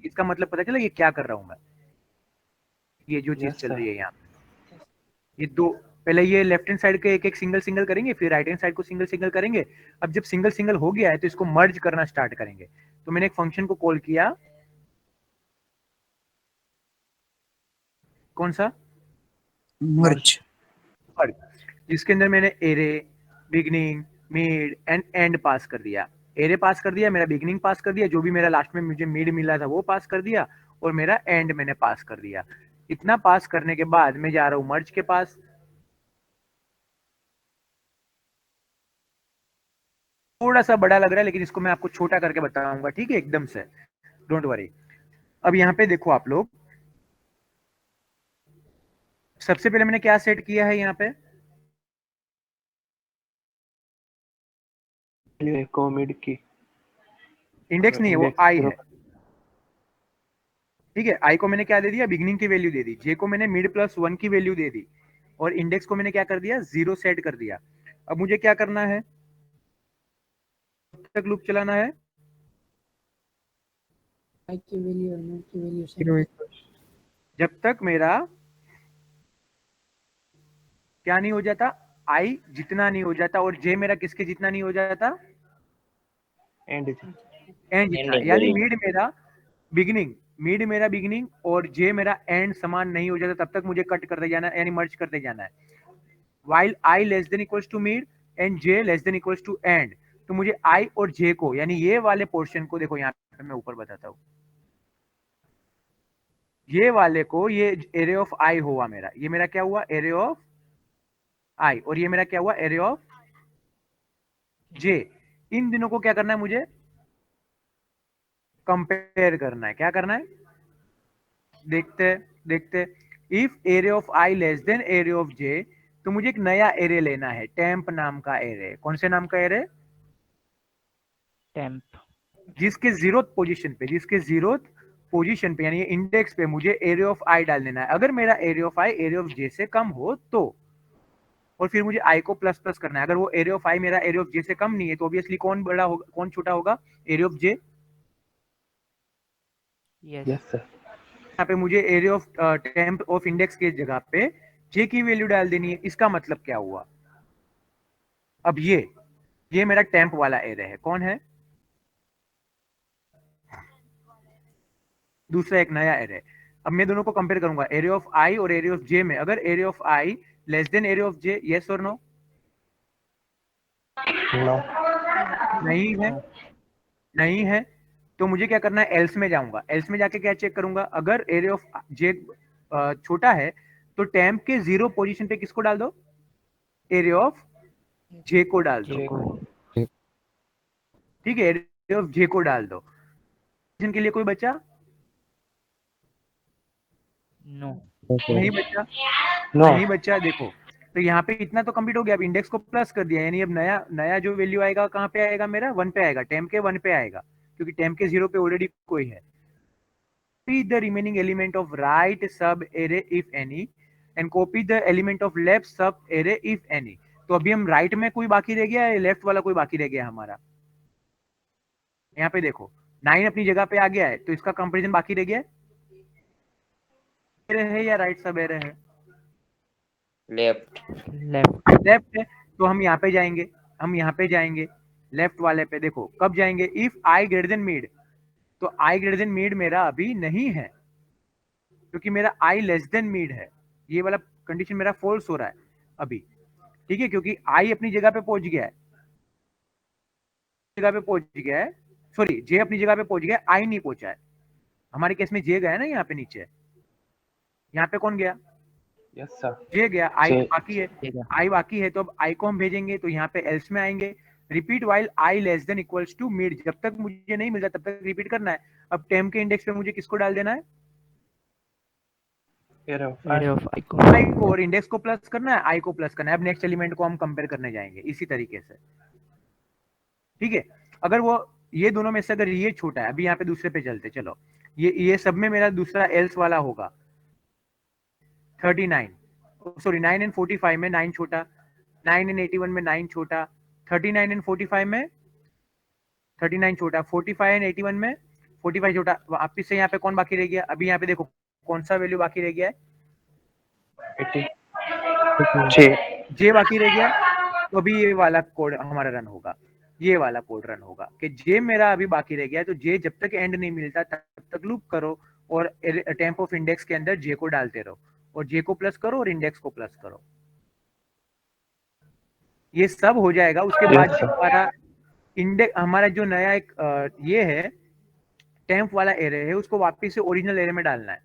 इसका मतलब पता चला ये क्या कर रहा हूं मैं, ये जो चीज Yes, चल sir. रही है यहाँ, ये दो, पहले ये लेफ्ट हैंड साइड के एक एक सिंगल सिंगल करेंगे, फिर राइट हैंड साइड को सिंगल सिंगल करेंगे। अब जब सिंगल सिंगल हो गया है तो इसको मर्ज करना स्टार्ट करेंगे। तो मैंने एक फंक्शन को कॉल किया, कौन सा, Merge. मर्ज, जिसके अंदर मैंने array, beginning, mid and end pass कर दिया। एरे पास कर दिया, मेरा बिगनिंग पास कर दिया, जो भी मेरा लास्ट में मुझे मिड मिला था वो पास कर दिया, और मेरा एंड मैंने पास कर दिया। इतना पास करने के बाद मैं जा रहा हूं मर्ज के पास। थोड़ा सा बड़ा लग रहा है लेकिन इसको मैं आपको छोटा करके बताऊंगा, ठीक है, एकदम से, डोंट वरी। अब यहाँ पे देखो आप लोग, सबसे पहले मैंने क्या सेट किया है यहाँ पे, Echo mid की इंडेक्स नहीं है, वो index आई 0. है, ठीक है। आई को मैंने क्या दे दिया, बिगनिंग की वैल्यू दे दी, जे को मैंने मिड प्लस 1 की वैल्यू दे दी, और इंडेक्स को मैंने क्या कर दिया, 0 सेट कर दिया। अब मुझे क्या करना है, तक लूप चलाना है, आई की वैल्यू और नोट की वैल्यू सेम, जब तक मेरा क्या नहीं हो जाता, आई जितना नहीं हो जाता, और जे मेरा किसके जितना नहीं हो जाता, End. एंड जितना, Ending यानी value. मिड मेरा बिगिनिंग और जे मेरा एंड समान नहीं हो जाता, तब तक मुझे कट करते जाना है, यानी मर्ज करते जाना है। while i less than equals to mid and j less than equals to end, तो मुझे i और j को, यानी ये वाले पोर्शन को, देखो यहाँ पे मैं ऊपर बताता हूँ, ये वाले को, ये एरे ऑफ i हुआ मेरा, ये मेरा क्या हुआ, एरे ऑफ i, और ये मेरा क्या हुआ, एरे ऑफ j। इन दिनों को क्या करना है, मुझे कंपेयर करना है। क्या करना है, देखते देखते, if array of i less than array of j, तो मुझे एक नया एरे लेना है, टेम्प नाम का एरे। कौन से नाम का एरे, टेम्प। जिसके जीरोथ पोजीशन पे यानी इंडेक्स पे मुझे एरे ऑफ आई डाल देना है। अगर मेरा array of I array of J से कम हो तो, और फिर मुझे आई को प्लस प्लस करना है। अगर वो एरे ऑफ आई मेरा एरे ऑफ जे से कम नहीं है तो ऑब्वियसली कौन बड़ा होगा, कौन छोटा होगा, array of J. Yes Yes, sir. यहाँ पे मुझे array of temp of index के जगह पे जे की वैल्यू डाल देनी है। इसका मतलब क्या हुआ, अब ये मेरा टेम्प वाला एरे है, कौन है, दूसरा एक नया एरे। अब मैं दोनों को कंपेयर करूंगा, एरे ऑफ आई और एरे ऑफ जे में। अगर array of I less than array of J, yes और नो, No. नहीं है, नहीं है, तो मुझे क्या करना है, एल्स में जाऊंगा। एल्स में जाके क्या चेक करूंगा, अगर एरे ऑफ जे छोटा है तो टेम्प के 0 पोजीशन पे किसको डाल दो, एरे ऑफ जे को डाल दो, ठीक है, एरे ऑफ जे को डाल दो। के लिए कोई बचा, नो नहीं बचा, No. नहीं बचा। देखो तो यहाँ पे इतना तो कंप्लीट हो गया। अब इंडेक्स को प्लस कर दिया, यानी अब नया नया जो वैल्यू आएगा कहाँ पे आएगा, मेरा 1 पे आएगा, टेम्प के 1 पे आएगा, क्योंकि टेम्प के 0 पे ऑलरेडी कोई है। Copy the remaining element of right sub array if any and copy the element of left sub array if any। तो अभी हम राइट में कोई बाकी रह गया है, लेफ्ट वाला कोई बाकी रह गया हमारा। यहाँ पे देखो 9 अपनी जगह पे आ गया है, तो इसका कंपेरिजन बाकी रह गया है या राइट सब एरे है, Left. लेफ्ट लेफ्ट है। तो हम यहाँ पे जाएंगे, हम यहाँ पे जाएंगे लेफ्ट वाले पे। देखो कब जाएंगे, if i greater then mid, तो आई ग्रेटर देन मिड मेरा अभी नहीं है, क्योंकि मेरा आई लेस देन मिड है। ये वाला कंडीशन मेरा फॉल्स हो रहा है अभी, ठीक है, क्योंकि आई अपनी जगह पे पहुंच गया है, जगह पे पहुंच गया है, सॉरी जे अपनी जगह पे पहुंच गया है, आई नहीं पहुंचा है। हमारे केस में जे गया है ना यहाँ पे नीचे, यहाँ पे कौन गया, Yes, sir. जे गया, आई जे- बाकी है, आई बाकी है। तो अब आई को हम भेजेंगे, तो यहाँ पे एल्स में आएंगे, repeat while i less than equals to mid, जब तक मुझे नहीं मिलता तब तक रिपीट करना है। अब टेम्प के इंडेक्स पे मुझे किसको डाल देना है? एरे ऑफ एरे ऑफ आई को, और इंडेक्स को प्लस करना है, आई को प्लस करना है। अब नेक्स्ट एलिमेंट को हम कंपेयर करने जाएंगे इसी तरीके से, ठीक है। अगर वो ये दोनों में से अगर ये छोटा है, अभी यहाँ पे दूसरे पे चलते, चलो ये सब में मेरा दूसरा एल्स वाला होगा 39, सॉरी 9 एंड 45 में 9 छोटा, 9 एंड 81 में 9 छोटा, 39 एंड 45 में 39 छोटा, 45 एंड 81 में 45 छोटा। वापिस से यहाँ पे कौन बाकी रह गया? अभी यहाँ पे देखो कौन सा वैल्यू बाकी रह गया है? 86 जे बाकी रह गया। तो अभी ये वाला कोड हमारा रन होगा, ये वाला कोड रन होगा कि जे मेरा अभी बाकी रह गया। तो जे जब तक एंड नहीं मिलता तब तक लूप करो और टेम्प ऑफ इंडेक्स के अंदर जे को डालते रहो और जे को प्लस करो और इंडेक्स को प्लस करो। ये सब हो जाएगा। उसके बाद Yes, sir. हमारा इंडेक्स, हमारा जो नया एक ये है टेम्प वाला एरे है, उसको वापस से ओरिजिनल एरे में डालना है।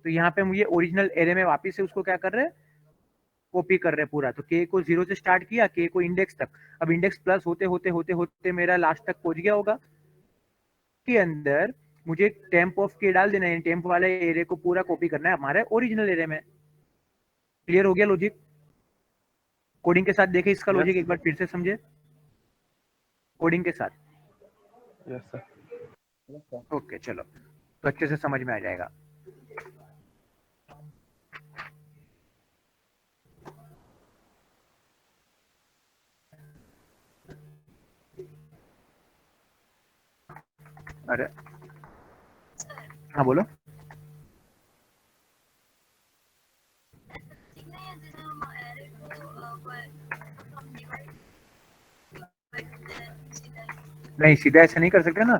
तो यहाँ पे मुझे ओरिजिनल एरे में वापस से उसको क्या कर रहे हैं? कॉपी कर रहे हैं पूरा। तो के को 0 से स्टार्ट किया, के को इंडेक्स तक, अब इंडेक्स प्लस होते होते होते होते मेरा लास्ट तक पहुंच गया होगा। के अंदर मुझे टेम्प ऑफ के डाल देना है, टेम्प वाले एरे को पूरा कॉपी करना है हमारे ओरिजिनल एरे में। क्लियर हो गया लॉजिक? कोडिंग के साथ देखे इसका लॉजिक एक बार फिर से समझे, कोडिंग के साथ। Yes sir. ओके चलो, तो अच्छे से समझ में आ जाएगा। अरे हाँ बोलो। नहीं सीधा ऐसा नहीं कर सकते ना,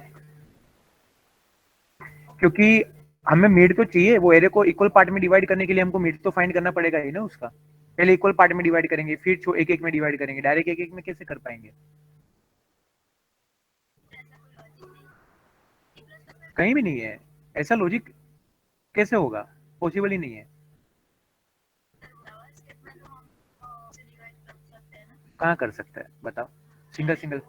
क्योंकि हमें मिड तो चाहिए। वो एरे को इक्वल पार्ट में डिवाइड करने के लिए हमको मिड तो फाइंड करना पड़ेगा ही ना उसका। पहले इक्वल पार्ट में डिवाइड करेंगे, फिर एक एक में डिवाइड करेंगे। डायरेक्ट एक एक में कैसे कर पाएंगे? कहीं भी नहीं है ऐसा लॉजिक। कैसे होगा? पॉसिबल ही नहीं है। कहाँ कर सकते हैं बताओ? सिंगल सिंगल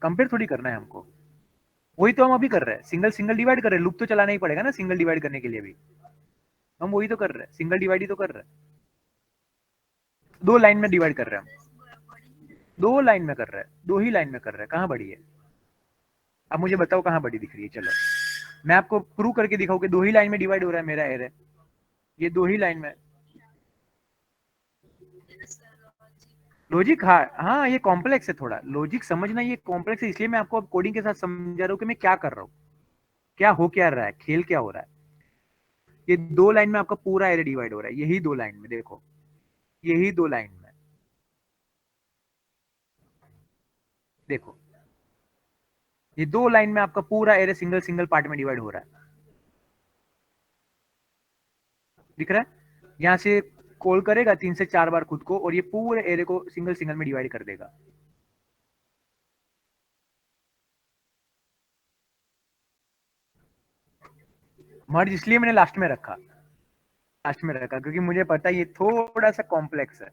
कंपेयर थोड़ी करना है हमको, वही तो हम अभी कर रहे हैं। सिंगल सिंगल डिवाइड कर रहे हैं, लूप तो चलाना ही पड़ेगा ना सिंगल डिवाइड करने के लिए भी। हम वही तो कर रहे हैं, सिंगल डिवाइड ही तो कर रहे हैं। दो लाइन में डिवाइड कर रहे हैं हम, दो लाइन में कर रहे हैं, दो ही लाइन में कर रहे हैं। कहाँ बड़ी है? अब मुझे बताओ कहाँ बड़ी दिख रही है? चलो मैं आपको प्रूव करके दिखाऊं कि दो ही लाइन में डिवाइड हो रहा है मेरा एरे। ये दो ही लाइन में लॉजिक। हाँ हाँ, ये कॉम्प्लेक्स है थोड़ा, लॉजिक समझना ये कॉम्प्लेक्स है। इसलिए मैं आपको अब कोडिंग के साथ समझा रहा हूँ कि मैं क्या कर रहा हूँ, क्या हो क्या रहा है, खेल क्या हो रहा है। ये दो लाइन में आपका पूरा एरे डिवाइड हो रहा है, यही दो लाइन में देखो, यही दो लाइन में देखो, ये दो लाइन में आपका पूरा एरे सिंगल सिंगल पार्ट में डिवाइड हो रहा है। दिख रहा है? यहां से कॉल करेगा 3 से 4 बार खुद को और ये पूरे एरे को सिंगल सिंगल में डिवाइड कर देगा। मर्ज इसलिए मैंने लास्ट में रखा, लास्ट में रखा क्योंकि मुझे पता है ये थोड़ा सा कॉम्प्लेक्स है।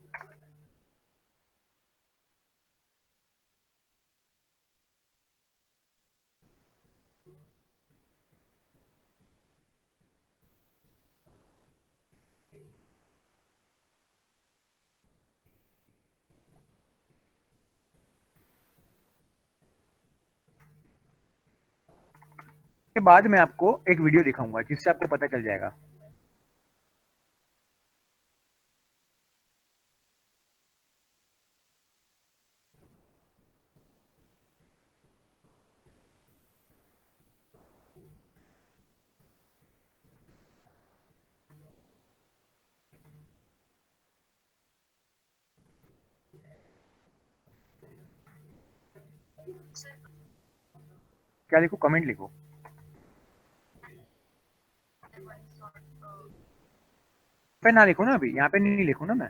के बाद मैं आपको एक वीडियो दिखाऊंगा जिससे आपको पता चल जाएगा। क्या लिखो? कमेंट लिखो। पे ना लिखो ना, अभी यहाँ पे नहीं लिखू ना मैं।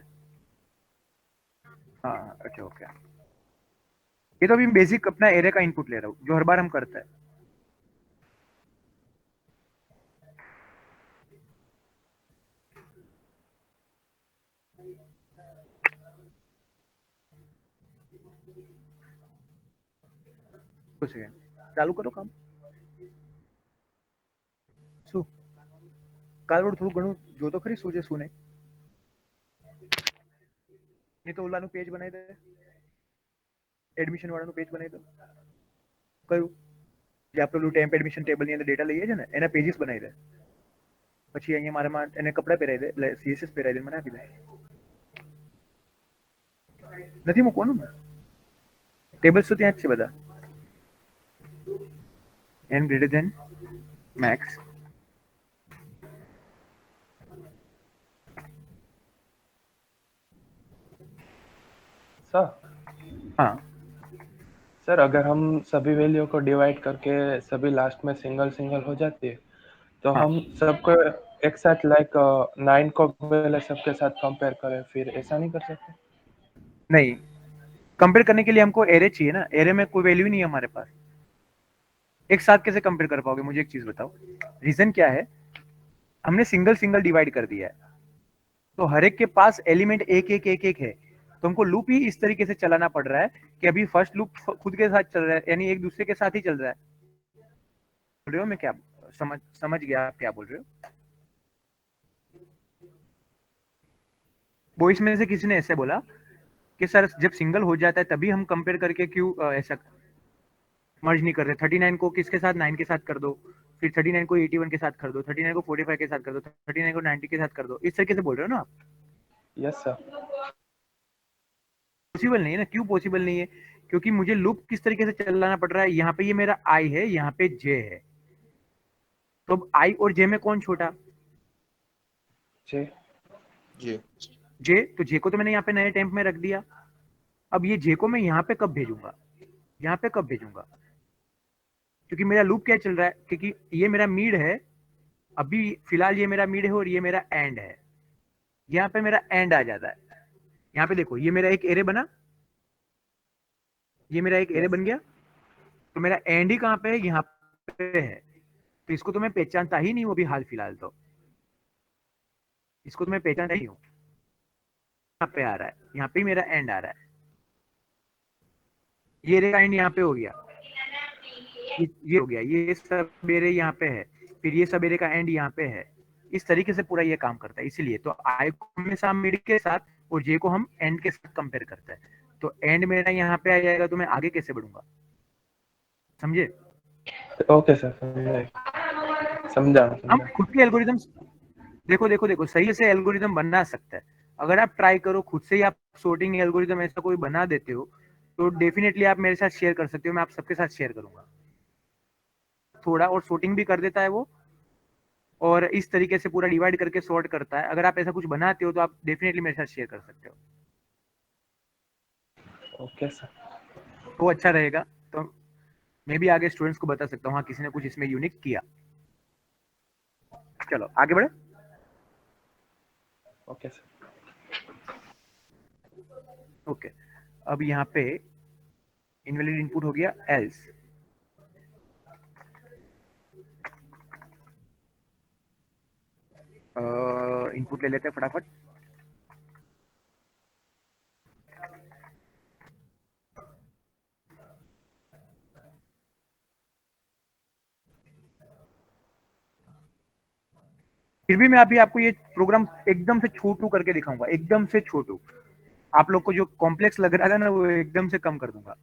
हाँ अच्छा ओके। ये तो अभी बेसिक अपना एरे का इनपुट ले रहा हूँ जो हर बार हम करते हैं। સેકન્ડ ચાલુ કરો કામ. શું કાલ થોડું ઘણું જો તો ખરી શું છે શું નહીં. નહીં તો ઓલાનું પેજ બનાવી દે, એડમિશન વાળાનું પેજ બનાવી દો. કયું જે આપણું ટેમ્પ એડમિશન ટેબલની અંદર ડેટા લઈએ છે ને એના પેજીસ બનાવી દે. પછી અહીંયા મારામાં એને કપડાં પહેરાવી દે, એટલે સીએસએસ પહેરાવી દે, મને આપી દે. નથી મૂકવાનું ને, ટેબલ્સ તો ત્યાં જ છે બધા. n greater than max sir हाँ सर अगर हम सभी वैल्यू को डिवाइड करके सभी लास्ट में सिंगल सिंगल हो जाती है तो हाँ। हम सबको एक साथ लाइक 9 को पहले सबके साथ कंपेयर करें, फिर ऐसा नहीं कर सकते? नहीं, कंपेयर करने के लिए हमको एरे चाहिए ना, एरे में कोई वैल्यू नहीं है हमारे पास. एक साथ कैसे कंपेयर कर पाओगे, मुझे एक चीज बताओ. रीजन क्या है, हमने सिंगल सिंगल डिवाइड कर दिया है, तो हर एक के पास एलिमेंट एक एक एक एक है, तो हमको लूप ही इस तरीके से चलाना पड़ रहा है कि अभी फर्स्ट लूप खुद के साथ चल रहा है, यानी एक दूसरे के साथ ही चल रहा है. बोल रहे हो मैं क्या समझ गया आप क्या बोल रहे हो. बॉयज में से किसी ने ऐसे बोला कि सर जब सिंगल हो जाता है तभी हम कंपेयर करके क्यों ऐसा मर्ज नहीं कर रहे. 39 को किसके साथ 9 के साथ कर दो, फिर 39 को 81 के साथ कर दो, 39 को 45 के साथ कर दो, 39 को 90 के साथ कर दो, इस तरीके से बोल रहे हो ना आप. Yes sir. पॉसिबल नहीं है ना. क्यों पॉसिबल नहीं है, क्योंकि मुझे लूप किस तरीके से चलाना पड़ रहा है. यहाँ पे ये मेरा आई है, यहाँ पे जे है, तो अब आई और जे में कौन छोटा. जी जे, तो जे को तो मैंने यहाँ पे नए टेम्प में रख दिया. अब ये जे को मैं यहाँ पे कब भेजूंगा, यहाँ पे कब भेजूंगा, क्योंकि मेरा लूप क्या चल रहा है, क्योंकि ये मेरा मीड है अभी फिलहाल, ये मेरा मीड है और ये मेरा एंड है. यहाँ पे मेरा एंड आ जाता है. यहाँ पे देखो ये मेरा एक एरे बना, ये मेरा एक एरे बन गया, तो मेरा एंड ही कहाँ पे है, यहाँ पे है. तो इसको तो मैं पहचानता ही नहीं हूँ अभी हाल फिलहाल, तो इसको तो मैं पहचानता ही हूँ. यहाँ पे आ रहा है, यहाँ पे ही मेरा एंड आ रहा है. ये एरे का एंड यहाँ पे हो गया, ये हो गया, ये सब एरे यहाँ पे है, फिर ये सब एरे का एंड यहाँ पे है. इस तरीके से पूरा ये काम करता है. इसीलिए तो आई को हमेशा मिड के साथ और जे को हम एंड के साथ कंपेयर करते हैं. तो एंड मेरा यहाँ पे आ जाएगा, तो मैं आगे कैसे बढ़ूंगा, समझे. ओके सर, समझा. हम खुद के एल्गोरिदम देखो देखो देखो सही से एल्गोरिदम बना सकते हैं. अगर आप ट्राई करो खुद से ही, आप sorting एल्गोरिदम ऐसा कोई बना देते हो तो डेफिनेटली आप मेरे साथ शेयर कर सकते हो. मैं आप सबके साथ शेयर करूंगा थोड़ा, और sorting भी कर देता है वो, और इस तरीके से पूरा डिवाइड करके सॉर्ट करता है. अगर आप ऐसा कुछ बनाते हो तो आप डेफिनेटली मेरे साथ शेयर कर सकते हो. Okay sir. तो अच्छा रहेगा, तो मैं भी आगे स्टूडेंट्स को बता सकता हूँ हाँ किसी ने कुछ इसमें यूनिक किया. चलो आगे बढ़े. Okay sir. ओके, अब यहाँ पे इनवैलिड इनपुट हो गया एल्स. इनपुट ले लेते हैं फटाफट. फिर भी मैं अभी आपको ये प्रोग्राम एकदम से छोटू करके दिखाऊंगा, एकदम से छोटू. आप लोग को जो कॉम्प्लेक्स लग रहा था ना वो एकदम से कम कर दूंगा.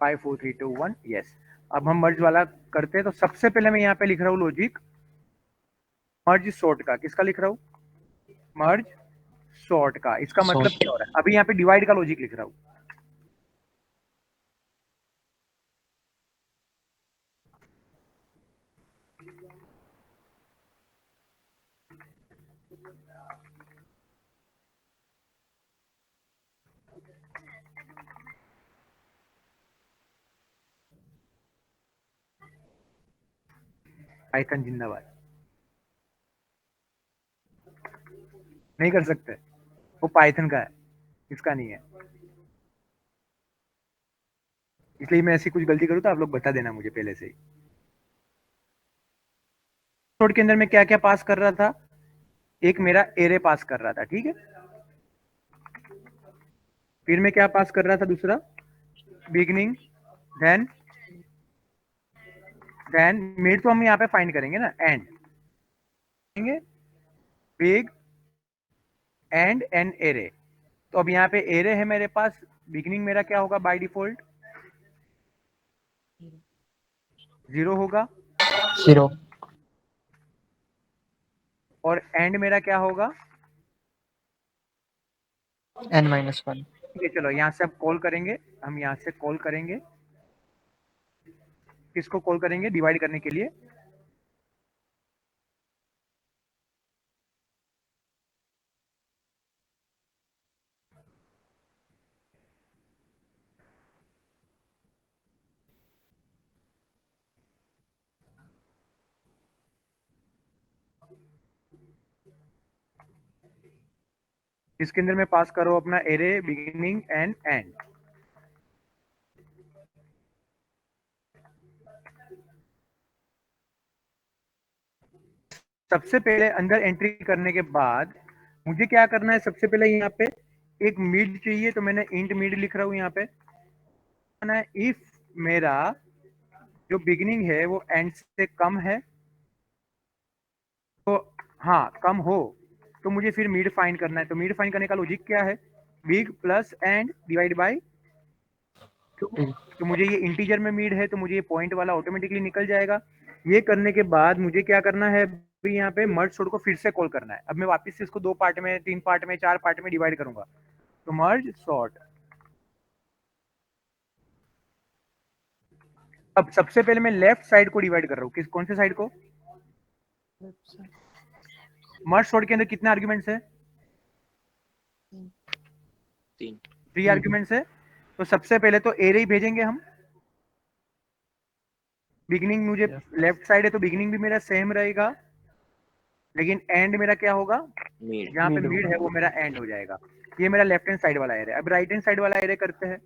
5 4 3 2 1 यस। अब हम मर्ज वाला करते हैं, तो सबसे पहले मैं यहाँ पे लिख रहा हूँ लॉजिक मर्ज सॉर्ट का। किसका लिख रहा हूँ? मर्ज सॉर्ट का। इसका मतलब क्या हो रहा है? अभी यहाँ पे डिवाइड का लॉजिक लिख रहा हूँ। पाइथन जिंदाबाद। नहीं कर सकते, वो पाइथन का है, इसका नहीं है। इसलिए मैं ऐसी कुछ गलती करूँ तो आप लोग बता देना मुझे पहले से ही। सॉर्ट के अंदर मैं क्या क्या पास कर रहा था? एक मेरा एरे पास कर रहा था, ठीक है। फिर मैं क्या पास कर रहा था? दूसरा बिगनिंग, देन मिड तो हम यहाँ पे फाइंड करेंगे ना, and big and an array. तो अब यहाँ पे एरे है मेरे पास, बिगनिंग मेरा क्या होगा बाय डिफॉल्ट? 0 होगा, 0 और एंड मेरा क्या होगा? n-1। ठीक है, चलो यहाँ से अब कॉल करेंगे, हम यहाँ से कॉल करेंगे। किसको कॉल करेंगे डिवाइड करने के लिए? इसके अंदर मैं पास करो अपना एरे, बिगिनिंग एंड एंड। सबसे पहले अंदर एंट्री करने के बाद मुझे क्या करना है? सबसे पहले यहाँ पे एक मिड चाहिए, तो मैंने इंट मिड लिख रहा हूँ यहाँ पे। इफ मेरा जो बिगिनिंग है वो एंड से कम है, तो हाँ कम हो, तो मुझे फिर मिड फाइंड करना है। तो मिड फाइंड करने का लॉजिक क्या है? Big plus and divide by 2। तो मुझे ये इंटीजर में मिड है, तो मुझे ये पॉइंट वाला ऑटोमेटिकली निकल जाएगा। ये करने के बाद मुझे क्या करना है? अभी यहाँ पे मर्ज सॉर्ट को फिर से कॉल करना है। अब मैं वापस से इसको 2 पार्ट में, 3 पार्ट में, 4 पार्ट में डिवाइड करूंगा। तो मर्ज सॉर्ट। अब सबसे पहले मैं लेफ्ट साइड को डिवाइड कर रहा हूँ। किस कौन से साइड को? मर्ज सॉर्ट के अंदर कितने आर्ग्यूमेंट्स है? 3 आर्ग्यूमेंट्स है। तो सबसे पहले तो एरे ही भेजेंगे हम। बिगिनिंग मुझे लेफ्ट साइड है, तो बिगिनिंग भी मेरा सेम रहेगा, लेकिन एंड मेरा क्या होगा? जहाँ पे मिड है वो मेरा एंड हो जाएगा। ये मेरा लेफ्ट हैंड साइड वाला एरे। अब राइट हैंड साइड वाला एरे करते हैं।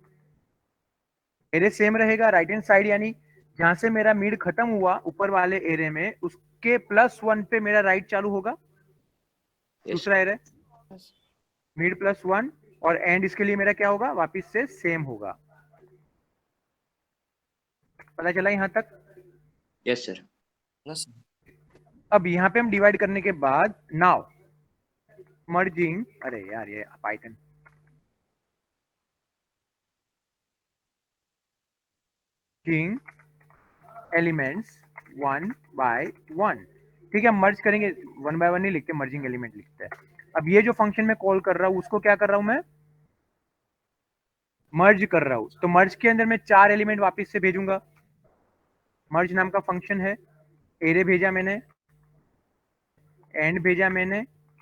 एरे सेम रहेगा, राइट हैंड साइड यानी जहां से मेरा मिड खत्म हुआ ऊपर वाले एरे में, उसके +1 पे मेरा राइट चालू होगा। दूसरा एरे मिड +1, और एंड इसके लिए मेरा क्या होगा? वापिस से सेम होगा। पता चला यहाँ तक? Yes sir. अब यहाँ पे हम डिवाइड करने के बाद नाउ मर्जिंग, अरे यार ये पाइथन, एलिमेंट्स 1 by 1। ठीक है, हम मर्ज करेंगे, 1 by 1 नहीं लिखते, मर्जिंग एलिमेंट लिखते हैं। अब ये जो फंक्शन मैं कॉल कर रहा हूँ उसको क्या कर रहा हूँ? मैं मर्ज कर रहा हूँ। तो मर्ज के अंदर मैं 4 एलिमेंट वापस से भेजूंगा। मर्ज नाम का फंक्शन है। एरे भेजा मैंने, एंड भेजा मैंने,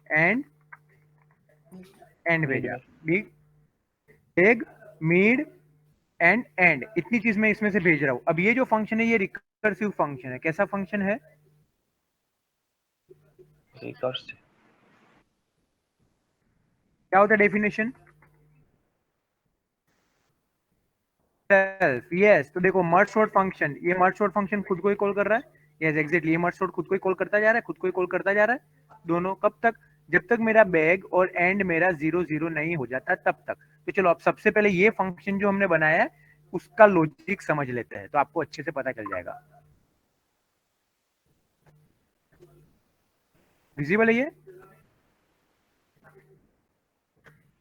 एंड भेजा, big egg mid and and, इतनी चीज मैं इसमें से भेज रहा हूं। अब ये जो फंक्शन है ये रिकर्सिव फंक्शन है। कैसा फंक्शन है? रिकर्सिव। क्या होता है डेफिनेशन? सेल्फ। यस, तो देखो मर्ज सॉर्ट फंक्शन, ये मर्ज सॉर्ट फंक्शन खुद को ही कॉल कर रहा है। यस एग्जैक्टली, ये मर्ज सॉर्ट खुद को ही कॉल करता जा रहा है, खुद को ही कॉल करता जा रहा है। दोनों कब तक? जब तक मेरा बैग और एंड मेरा 0 0 नहीं हो जाता तब तक। तो चलो अब सबसे पहले ये फंक्शन जो हमने बनाया है उसका लॉजिक समझ लेते हैं, तो आपको अच्छे से पता चल जाएगा। विजिबल है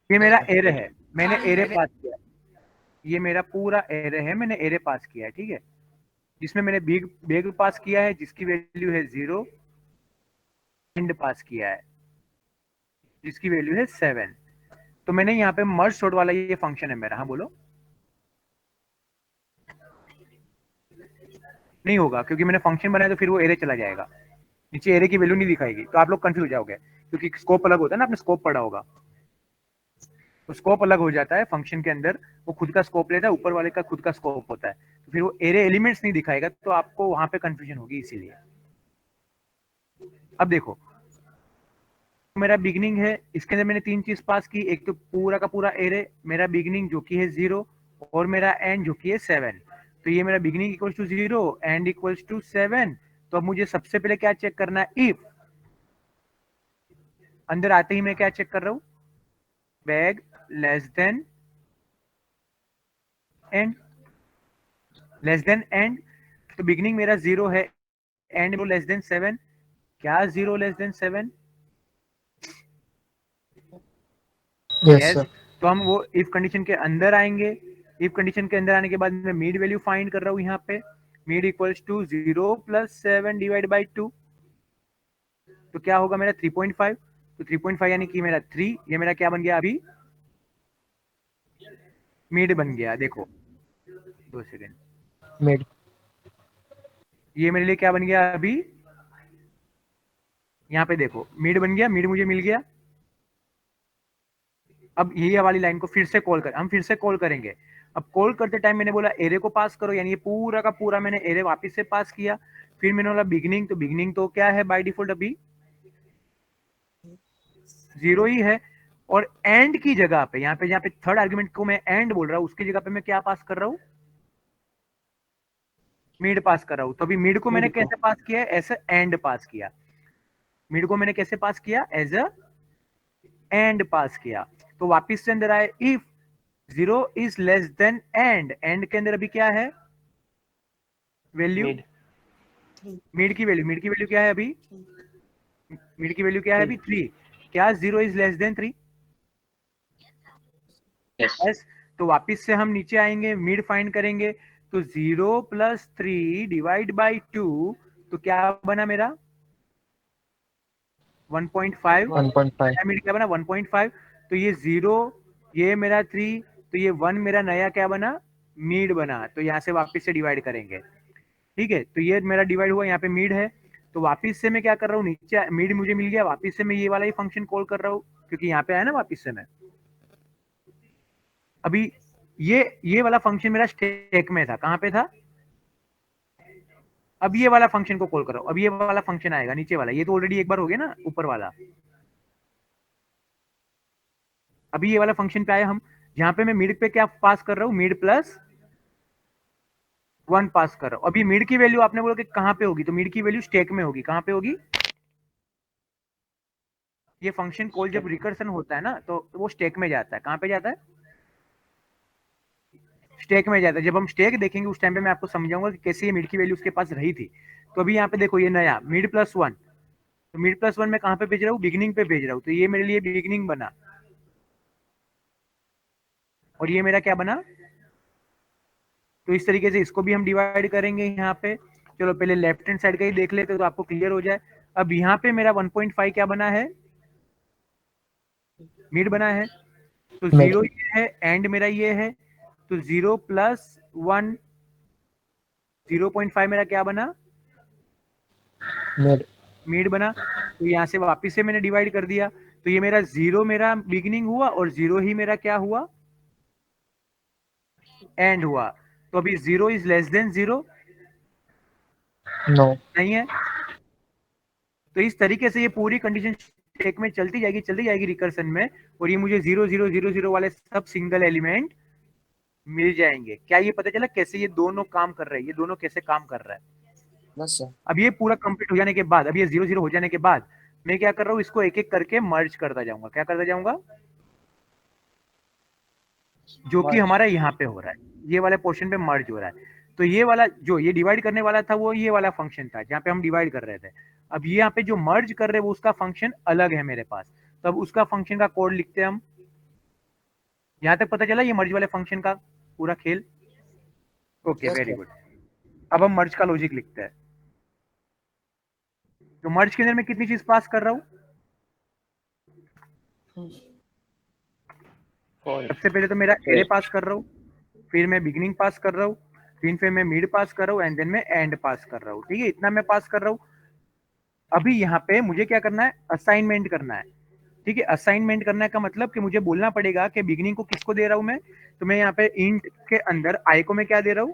ये मेरा एरे है, मैंने एरे पास किया। ये मेरा पूरा एरे है, मैंने एरे पास किया है, ठीक है, जिसमें मैंने बिग पास किया है जिसकी वैल्यू है 0, एंड पास किया है जिसकी वैल्यू है 7। तो मैंने यहाँ पे मर्ज सॉर्ट वाला ये फंक्शन है मेरा। हाँ बोलो। नहीं होगा क्योंकि मैंने फंक्शन बनाया तो फिर वो एरे चला जाएगा, नीचे एरे की वैल्यू नहीं दिखाएगी, तो आप लोग कंफ्यूज हो जाओगे क्योंकि स्कोप अलग होता है ना, आपने स्कोप पढ़ा होगा, तो स्कोप अलग हो जाता है फंक्शन के अंदर, वो खुद का स्कोप लेता है, ऊपर वाले का खुद का स्कोप होता है, तो फिर वो एरे एलिमेंट्स नहीं दिखाएगा, तो आपको वहां पे कंफ्यूजन होगी इसीलिए। अब देखो मेरा बिगनिंग है, इसके अंदर मैंने 3 चीज पास की, एक तो पूरा का पूरा एरे, मेरा बिगनिंग जो कि है 0 और मेरा एंड जो कि है 7। तो ये मेरा beginning equals to 0 end equals to 7। तो अब मुझे सबसे पहले क्या चेक करना है, इफ अंदर आते ही मैं क्या चेक कर रहा हूं, bag less than and, less than and, तो बिगनिंग मेरा 0 है, एंड लेस देन 7, क्या 0 लेस देन 7? Yes sir. तो हम वो इफ कंडीशन के अंदर आएंगे, इफ कंडीशन के अंदर आने के बाद मैं मीड वैल्यू फाइंड कर रहा हूं यहाँ पे, mid equals to 0 plus 7 divide by 2, तो क्या होगा मेरा 3.5, तो 3.5 यानी कि मेरा 3, ये मेरा क्या बन गया अभी, मीड बन गया। देखो 2 सेकेंड, मिड। ये मेरे लिए क्या बन गया अभी, यहाँ पे देखो मीड बन गया, मीड मुझे मिल गया। अब ये वाली लाइन को फिर से कॉल कर, हम फिर से कॉल करेंगे। अब कॉल करते टाइम मैंने बोला एरे को पास करो, यानी ये पूरा का पूरा मैंने एरे वापस से पास किया। फिर मैंने बोला बिगनिंग, तो बिगनिंग तो क्या है बाय डिफॉल्ट अभी 0 ही है, और एंड की जगह पे यहाँ पे, जहाँ पे थर्ड आर्गुमेंट को मैं एंड बोल रहा हूँ उसकी जगह पे मैं क्या पास कर रहा हूँ, मिड पास कर रहा हूँ। तो अभी मिड को मैंने कैसे पास किया है, एज एंड पास किया। मिड को मैंने कैसे पास किया, एज अ एंड पास किया। तो वापिस से अंदर आए, if 0 is less than and, and के अंदर अभी क्या है वैल्यू, मिड की वैल्यू, मिड की वैल्यू क्या है अभी, मिड की वैल्यू क्या है अभी 3, क्या 0 इज लेस देन 3? यस। तो वापिस से हम नीचे आएंगे, मिड फाइंड करेंगे, तो 0 प्लस 3 डिवाइड बाई 2, तो क्या बना मेरा 1.5, 1.5। मिड क्या बना 1.5, तो ये 0, ये मेरा 3, तो ये 1 मेरा नया क्या बना, मिड बना। तो यहाँ से वापिस से डिवाइड करेंगे, ठीक है, तो ये मेरा डिवाइड हुआ, यहाँ पे मिड है, तो वापिस से मैं क्या कर रहा हूँ, नीचे मिड मुझे मिल गया, वापिस से मैं ये वाला ही फंक्शन कॉल कर रहा हूँ क्योंकि यहाँ पे आया ना वापिस से मैं। अभी ये वाला फंक्शन मेरा स्टैक में था, कहां पे था, अब ये वाला फंक्शन को कॉल करो, अब ये वाला फंक्शन आएगा नीचे वाला, ये तो ऑलरेडी एक बार हो गया ना ऊपर वाला। अभी ये वाला फंक्शन पे आया हम, जहां पे मैं मिड पे क्या पास कर रहा हूँ, मिड प्लस 1 पास कर रहा हूँ। अभी मिड की वैल्यू आपने बोला कि कहां पे होगी, तो मिड की वैल्यू स्टैक में होगी, कहां पे होगी, ये फंक्शन कॉल जब रिकर्सन होता है ना तो वो स्टैक में जाता है, कहां पे जाता है, स्टैक में जाता है। जब हम स्टैक देखेंगे उस टाइम पे मैं आपको समझाऊंगा कि कैसे ये मिड की वैल्यू उसके पास रही थी। तो अभी यहाँ पे देखो ये नया मिड प्लस 1, तो मिड प्लस 1 में कहां पे भेज रहा हूँ, बिगिनिंग पे भेज रहा हूँ, तो ये मेरे लिए बिगिनिंग बना, और ये मेरा क्या बना। तो इस तरीके से इसको भी हम डिवाइड करेंगे यहाँ पे। चलो पहले लेफ्ट हैंड साइड का ही देख लेते तो आपको क्लियर हो जाए। अब यहाँ पे मेरा 1.5 क्या बना है, मिड बना है, तो 0 ये है, एंड मेरा ये है, तो 0 प्लस 1, 0.5 मेरा क्या बना, मिड बना। तो यहाँ से वापिस से मैंने डिवाइड कर दिया, तो ये मेरा 0 मेरा बिगिनिंग हुआ और 0 ही मेरा क्या हुआ, एंड हुआ। तो अभी 0 इज लेस देन 0 नो नहीं है। तो इस तरीके से ये पूरी कंडीशन स्टैक में चलती जाएगी रिकर्सन में, और ये मुझे 0 0 0 0 वाले सब सिंगल एलिमेंट मिल जाएंगे। क्या ये पता चला कैसे ये दोनों काम कर रहे हैं, ये दोनों कैसे काम कर रहा है। बस सर। अब ये पूरा कंप्लीट हो जाने के बाद, अब ये 0 0 हो जाने के बाद मैं क्या कर रहा हूँ, इसको एक एक करके मर्ज करता जाऊंगा। क्या करता जाऊंगा, जो कि हमारा यहाँ पे हो रहा है, ये वाले पोर्शन पे मर्ज हो रहा है। तो ये वाला जो ये डिवाइड करने वाला था वो ये वाला फंक्शन था जहाँ पे हम डिवाइड कर रहे थे। अब ये यहाँ पे जो मर्ज कर रहे हैं वो उसका फंक्शन अलग है मेरे पास, तो अब उसका फंक्शन का कोड लिखते हैं हम। यहाँ तक पता चला ये मर्ज वाले फंक्शन का। पूरा खेल? Okay, Yes, very sir. Good. अब हम मर्ज का लॉजिक लिखते हैं। तो मर्ज के अंदर मैं कितनी चीज पास कर रहा हूं? सबसे पहले तो मेरा एरे पास कर रहा हूँ, फिर मैं बिगिनिंग पास कर रहा हूँ, फिर मैं मिड पास कर रहा हूँ एंड देन मैं एंड पास कर रहा हूँ। ठीक है, इतना मैं पास कर रहा हूँ। अभी यहाँ पे मुझे क्या करना है? असाइनमेंट करना है। ठीक है, असाइनमेंट करने का मतलब कि मुझे बोलना पड़ेगा कि बिगिनिंग को किसको दे रहा हूं मैं। तो मैं यहाँ पे इंट के अंदर आई को मैं क्या दे रहा हूँ?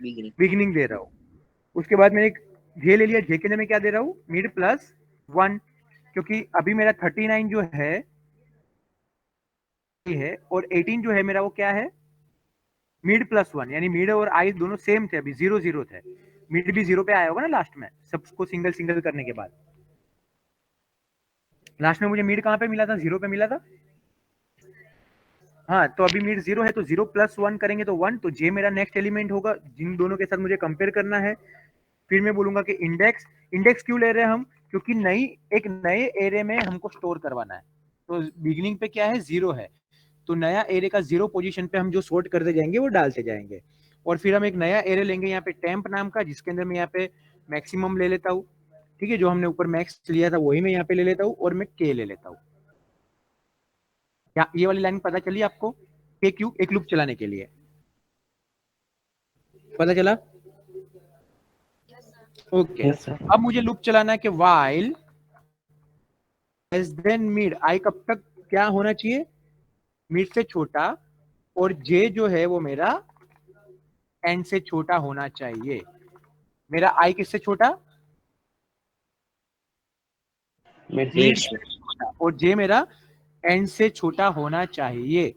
बिगिनिंग। बिगिनिंग दे रहा हूँ। उसके बाद मैंने एक जे ले लिया, जे के अंदर मैं क्या दे रहा हूँ? मिड प्लस 1, क्योंकि अभी मेरा 39 जो है और 18 जो है मेरा वो क्या है? मिड प्लस 1, यानी मिड और आई दोनों सेम थे, अभी 0 0 थे। मिड भी 0 पे आया होगा ना लास्ट में, सबको सिंगल सिंगल करने के बाद। लास्ट में मुझे मिड कहां पे मिला था? 0 पे मिला था। हाँ, तो अभी मिड 0 है तो 0 प्लस 1 करेंगे तो 1, तो जे मेरा नेक्स्ट एलिमेंट होगा, जिन दोनों के साथ मुझे कंपेयर करना है। फिर मैं बोलूंगा कि इंडेक्स। इंडेक्स क्यों ले रहे हैं हम? क्योंकि एक नए एरे में हमको स्टोर करवाना है। तो बिगिनिंग पे क्या है? 0 है, तो नया एरे का 0 पोजीशन पे हम जो सॉर्ट करते जाएंगे वो डालते जाएंगे। और फिर हम एक नया एरे लेंगे यहाँ पे टेम्प नाम का, जिसके अंदर मैं यहाँ पे मैक्सिमम ले लेता हूँ। ठीक है, जो हमने ऊपर मैक्स लिया था वही मैं यहाँ पे ले लेता हूँ और मैं के ले लेता हूँ। क्या ये वाली लाइन पता चली आपको? के क्यू, एक लूप चलाने के लिए पता चला? ओके, अब मुझे लूप चलाना है कि व्हाइल लेस देन मिड, आई कब तक क्या होना चाहिए? मिड से छोटा, और जे जो है वो मेरा एंड से छोटा होना चाहिए। मेरा आई किससे छोटा? मिड से छोटा, और जे मेरा एंड से छोटा होना चाहिए।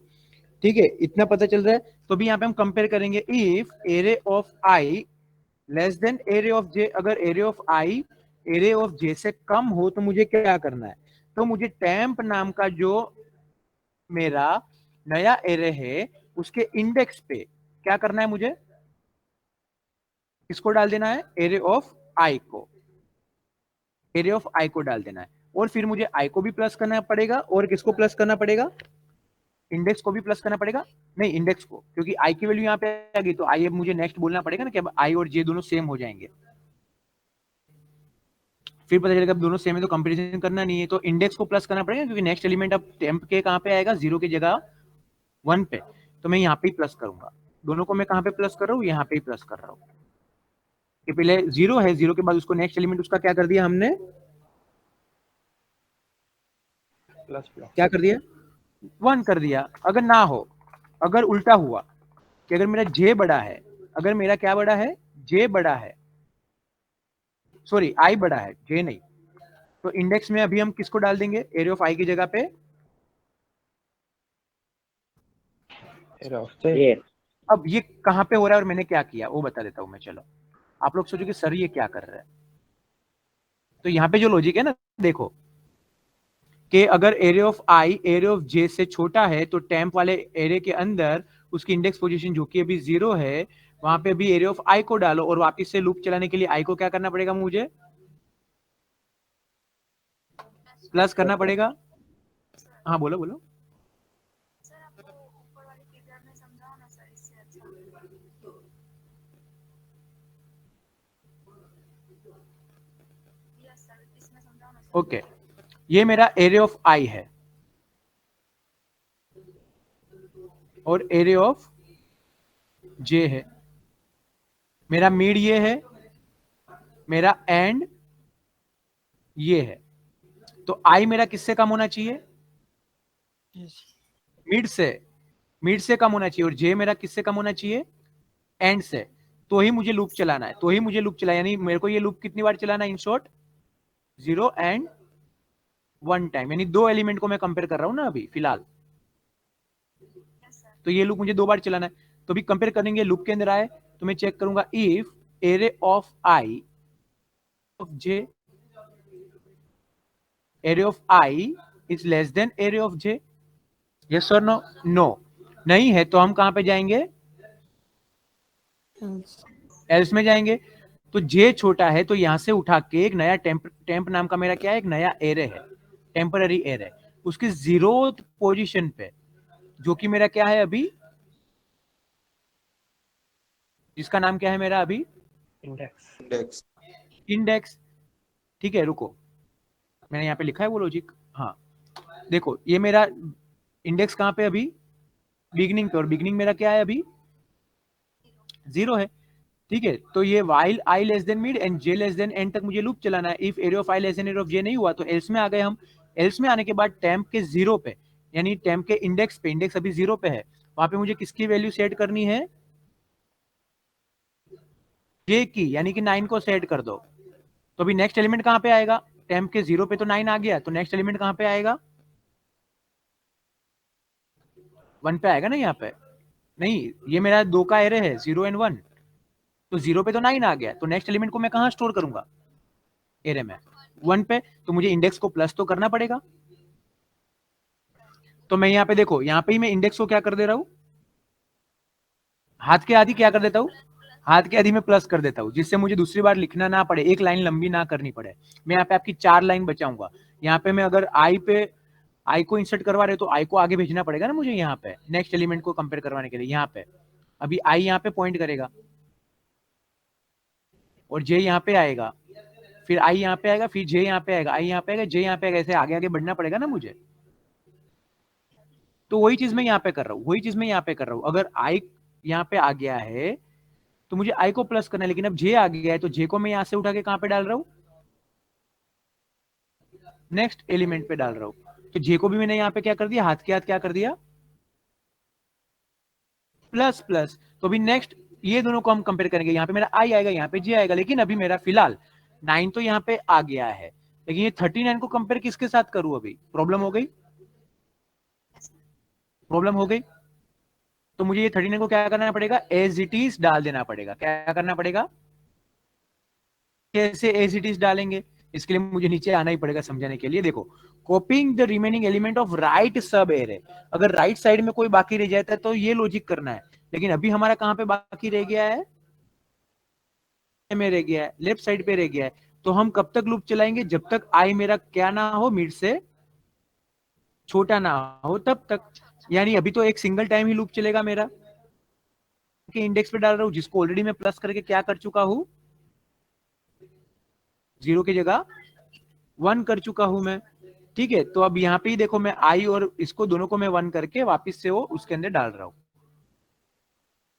ठीक है, इतना पता चल रहा है। तो भी यहाँ पे हम कंपेयर करेंगे, if array of I less than array of J, अगर array of I array of J से कम हो तो मुझे क्या करना है? तो मुझे टेम्प नाम का जो मेरा नया एरे है उसके इंडेक्स पे क्या करना है? मुझे किसको डाल देना है? एरे ऑफ आई को, एरे ऑफ आई को डाल देना है। और फिर मुझे आई को भी प्लस करना पड़ेगा, और किसको प्लस करना पड़ेगा? इंडेक्स को भी प्लस करना पड़ेगा। नहीं, इंडेक्स को, क्योंकि आई की वैल्यू यहाँ पे आ गई, तो आई अब मुझे नेक्स्ट बोलना पड़ेगा ना कि अब आई और जे दोनों सेम हो जाएंगे। फिर पता चलेगा अब दोनों सेम है तो कंपैरिजन करना नहीं है, तो इंडेक्स को प्लस करना पड़ेगा, क्योंकि नेक्स्ट एलिमेंट अब टेम्प के कहां पे आएगा? 0 की जगह 1 पे, तो मैं यहाँ पे ही प्लस करूंगा। दोनों को मैं कहां पे प्लस कर रहा हूँ? यहाँ पे ही प्लस कर रहा हूँ। कि पहले 0 है, 0 के बाद उसको नेक्स्ट एलिमेंट उसका क्या कर दिया हमने? प्लस प्लस क्या कर दिया? 1 कर दिया। अगर ना हो, अगर उल्टा हुआ कि अगर मेरा जे बड़ा है, अगर मेरा क्या बड़ा है? जे बड़ा है, सॉरी आई बड़ा है, जे नहीं, तो इंडेक्स में अभी हम किसको डाल देंगे एरे ऑफ आई की जगह पे? एरे ऑफ जे। अब ये कहां पे हो रहा है और मैंने क्या किया वो बता देता हूं मैं। चलो, आप लोग सोचो कि सर ये क्या कर रहा है। तो यहाँ पे जो लॉजिक है ना, देखो कि अगर array of I array of J से छोटा है तो टेम्प वाले एरे के अंदर उसकी इंडेक्स पोजीशन जो कि अभी 0 है, वहां पे अभी एरे ऑफ आई को डालो, और वापस से लूप चलाने के लिए आई को क्या करना पड़ेगा? मुझे प्लस करना पड़ेगा। हाँ, बोलो बोलो। ओके, ये मेरा एरे ऑफ आई है और एरे ऑफ जे है। मेरा मिड ये है, मेरा एंड ये है। तो आई मेरा किससे कम होना चाहिए? मिड से, मिड से कम होना चाहिए। और जे मेरा किससे कम होना चाहिए? एंड से। तो ही मुझे लूप चलाना है, तो ही मुझे लूप चलाना, यानी मेरे को ये लूप कितनी बार चलाना है? इन शॉर्ट 0 एंड 1 टाइम, यानी 2 एलिमेंट को मैं कंपेयर कर रहा हूं ना अभी फिलहाल। तो ये लूप मुझे 2 बार चलाना है। तो भी कंपेयर करेंगे, लूप के अंदर आए तो मैं चेक करूंगा, if array of I of J array of I is less than array of J, yes और नो? नो नहीं है तो हम कहां पे जाएंगे? एल्स में जाएंगे। तो जे छोटा है तो यहां से उठा के एक नया टेम्प नाम का मेरा क्या है? एक नया एरे है, टेम्पररी एरे, उसके 0th पोजीशन पे जो कि मेरा क्या है अभी, जिसका नाम क्या है मेरा अभी, इंडेक्स। इंडेक्स। ठीक है, रुको, मैंने यहाँ पे लिखा है वो लॉजिक। हाँ देखो, ये मेरा इंडेक्स कहाँ पे अभी, बिगनिंग पे, और बिगनिंग मेरा क्या है अभी, 0 है। ठीक है, तो ये while i less than mid and j less than n तक मुझे लूप चलाना है। If array of i less than array of j नहीं हुआ तो एल्स में आ गए हम। एल्स में आने के बाद टेम्प के 0 पे, यानी टेम्प के इंडेक्स पे, इंडेक्स अभी 0 पे है, वहां पे मुझे किसकी वैल्यू सेट करनी है, j की, यानी कि 9 को सेट कर दो। तो अभी नेक्स्ट एलिमेंट कहां पे आएगा, टेम्प के 0 पे तो 9 आ गया, तो नेक्स्ट एलिमेंट कहां पे आएगा, 1 पे आएगा ना यहाँ पे। नहीं, ये मेरा 2 का एरे है, 0 एंड 1, तो 0 पे तो 9 आ गया, तो नेक्स्ट एलिमेंट को मैं कहां स्टोर करूंगा, एरे में, 1 पे। तो मुझे इंडेक्स को प्लस तो करना पड़ेगा। तो मैं यहाँ पे देखो, यहाँ पे ही मैं इंडेक्स को क्या कर दे रहा हूं, हाथ के आदि क्या कर देता हूं, हाथ के आदि में प्लस कर देता हूं, जिससे मुझे दूसरी बार लिखना ना पड़े, एक लाइन लंबी ना करनी पड़े। मैं यहाँ पे आपकी 4 लाइन बचाऊंगा। यहाँ पे मैं अगर आई को इंसर्ट करवा रहे तो आई को आगे भेजना पड़ेगा ना मुझे, यहाँ पे नेक्स्ट एलिमेंट को कंपेयर करवाने के लिए। यहाँ पे अभी आई यहाँ पे पॉइंट करेगा और जे यहाँ पे आएगा, फिर आई यहाँ पे आएगा, फिर जे यहाँ पे आएगा, आई यहाँ पे आएगा, जे यहाँ पे आएगा, ऐसे आगे आगे बढ़ना पड़ेगा ना मुझे। तो वही चीज मैं यहाँ पे कर रहा हूँ, वही चीज मैं यहाँ पे कर रहा हूँ। अगर आई यहाँ पे आ गया है तो मुझे आई को प्लस करना है, लेकिन अब जे आ गया है तो जे को मैं यहाँ से उठा के कहां पे डाल रहा हूँ, नेक्स्ट एलिमेंट पे डाल रहा हूँ। तो जे को भी मैंने यहाँ पे क्या कर दिया, हाथ के हाथ क्या कर दिया, प्लस प्लस। तो अभी नेक्स्ट ये दोनों को हम कंपेयर करेंगे, यहाँ पे मेरा आई आएगा, यहाँ पे जे आएगा, लेकिन अभी मेरा फिलहाल 9 तो यहाँ पे आ गया है, लेकिन ये 39 को कंपेयर किसके साथ करूं, अभी प्रॉब्लम हो गई, प्रॉब्लम हो गई। तो मुझे ये 39 को क्या करना पड़ेगा, एज इट इज डाल देना पड़ेगा। क्या करना पड़ेगा, कैसे एज इट इज डालेंगे, इसके लिए मुझे नीचे आना ही पड़ेगा समझाने के लिए। देखो, copying the remaining element of right सब एरे, अगर राइट साइड में कोई बाकी रह जाता है तो ये लॉजिक करना है, लेकिन अभी हमारा कहां पे बाकी रह गया है, में रह गया है, लेफ्ट साइड पे रह गया है। तो हम कब तक लूप चलाएंगे, जब तक आई मेरा क्या ना हो, मिड से छोटा ना हो तब तक। यानी अभी तो एक सिंगल टाइम ही लूप चलेगा मेरा, के इंडेक्स पे डाल रहा हूं, जिसको ऑलरेडी मैं प्लस करके क्या कर चुका हूं, 0 की जगह 1 कर चुका हूं मैं। ठीक है, तो अब यहाँ पे ही देखो, मैं आई और इसको दोनों को मैं 1 करके वापस से वो उसके अंदर डाल रहा हूं।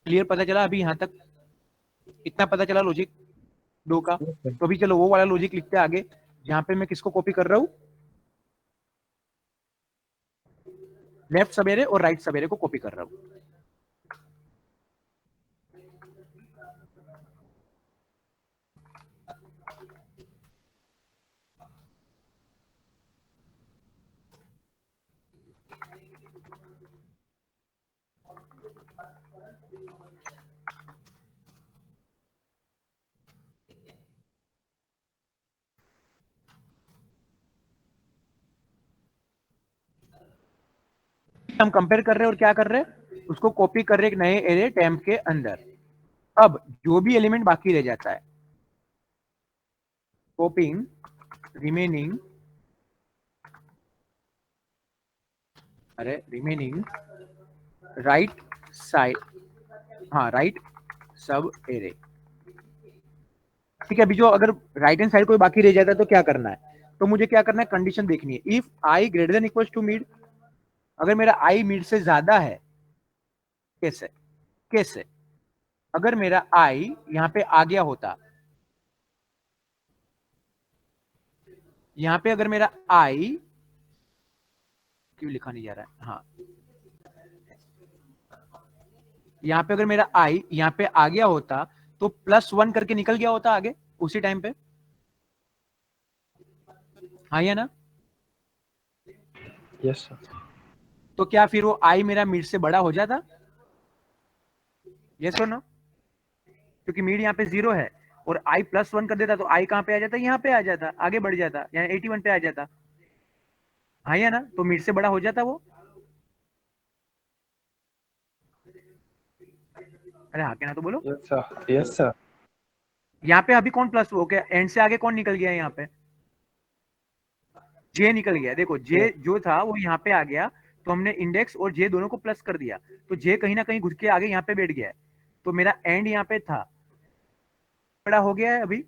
क्लियर, पता चला अभी यहाँ तक, इतना पता चला लॉजिक 2 का। तो अभी चलो वो वाला लॉजिक लिखते हैं आगे, जहां पे मैं किसको कॉपी कर रहा हूं, लेफ्ट सवेरे और राइट सवेरे को कॉपी कर रहा हूं। हम कंपेयर कर रहे हैं और क्या कर रहे हैं, उसको कॉपी कर रहे हैं एक नए एरे टेम्प के अंदर। अब जो भी एलिमेंट बाकी रह जाता है, कॉपिंग रिमेनिंग, रिमेनिंग राइट साइड, हाँ राइट सब एरे। ठीक है, अभी जो अगर राइट हैंड साइड कोई बाकी रह जाता है तो क्या करना है, तो मुझे क्या करना है, कंडीशन देखनी है। If i greater than equal to mid, अगर मेरा आई मिड से ज्यादा है, कैसे कैसे, अगर मेरा आई यहां पे आ गया होता, यहां पे अगर मेरा आई, क्यों लिखा नहीं जा रहा है, हाँ, यहां पे अगर मेरा आई यहां पे आ गया होता तो +1 करके निकल गया होता आगे उसी टाइम पे, हाँ या ना। Yes sir. तो क्या फिर वो आई मेरा मिड से बड़ा हो जाता, यस और नो, क्योंकि मिड यहाँ पे 0 है और आई +1 कर देता तो आई कहां पे आ जाता, यहाँ पे आ जाता, आगे बढ़ जाता, यानी 81 पे आ जाता, हाँ या ना। तो मिड से बड़ा हो जाता वो, अरे हाँ क्या ना तो बोलो। Yes sir. Yes sir. यहाँ पे अभी कौन प्लस हो गया, एंड से आगे कौन निकल गया है, यहाँ पे जे निकल गया। देखो जे जो था वो यहाँ पे आ गया, तो हमने इंडेक्स और जे दोनों को प्लस कर दिया, तो जे कहीं ना कहीं घुस के आगे यहाँ पे बैठ गया है, तो मेरा एंड यहाँ पे था, बड़ा हो गया है अभी।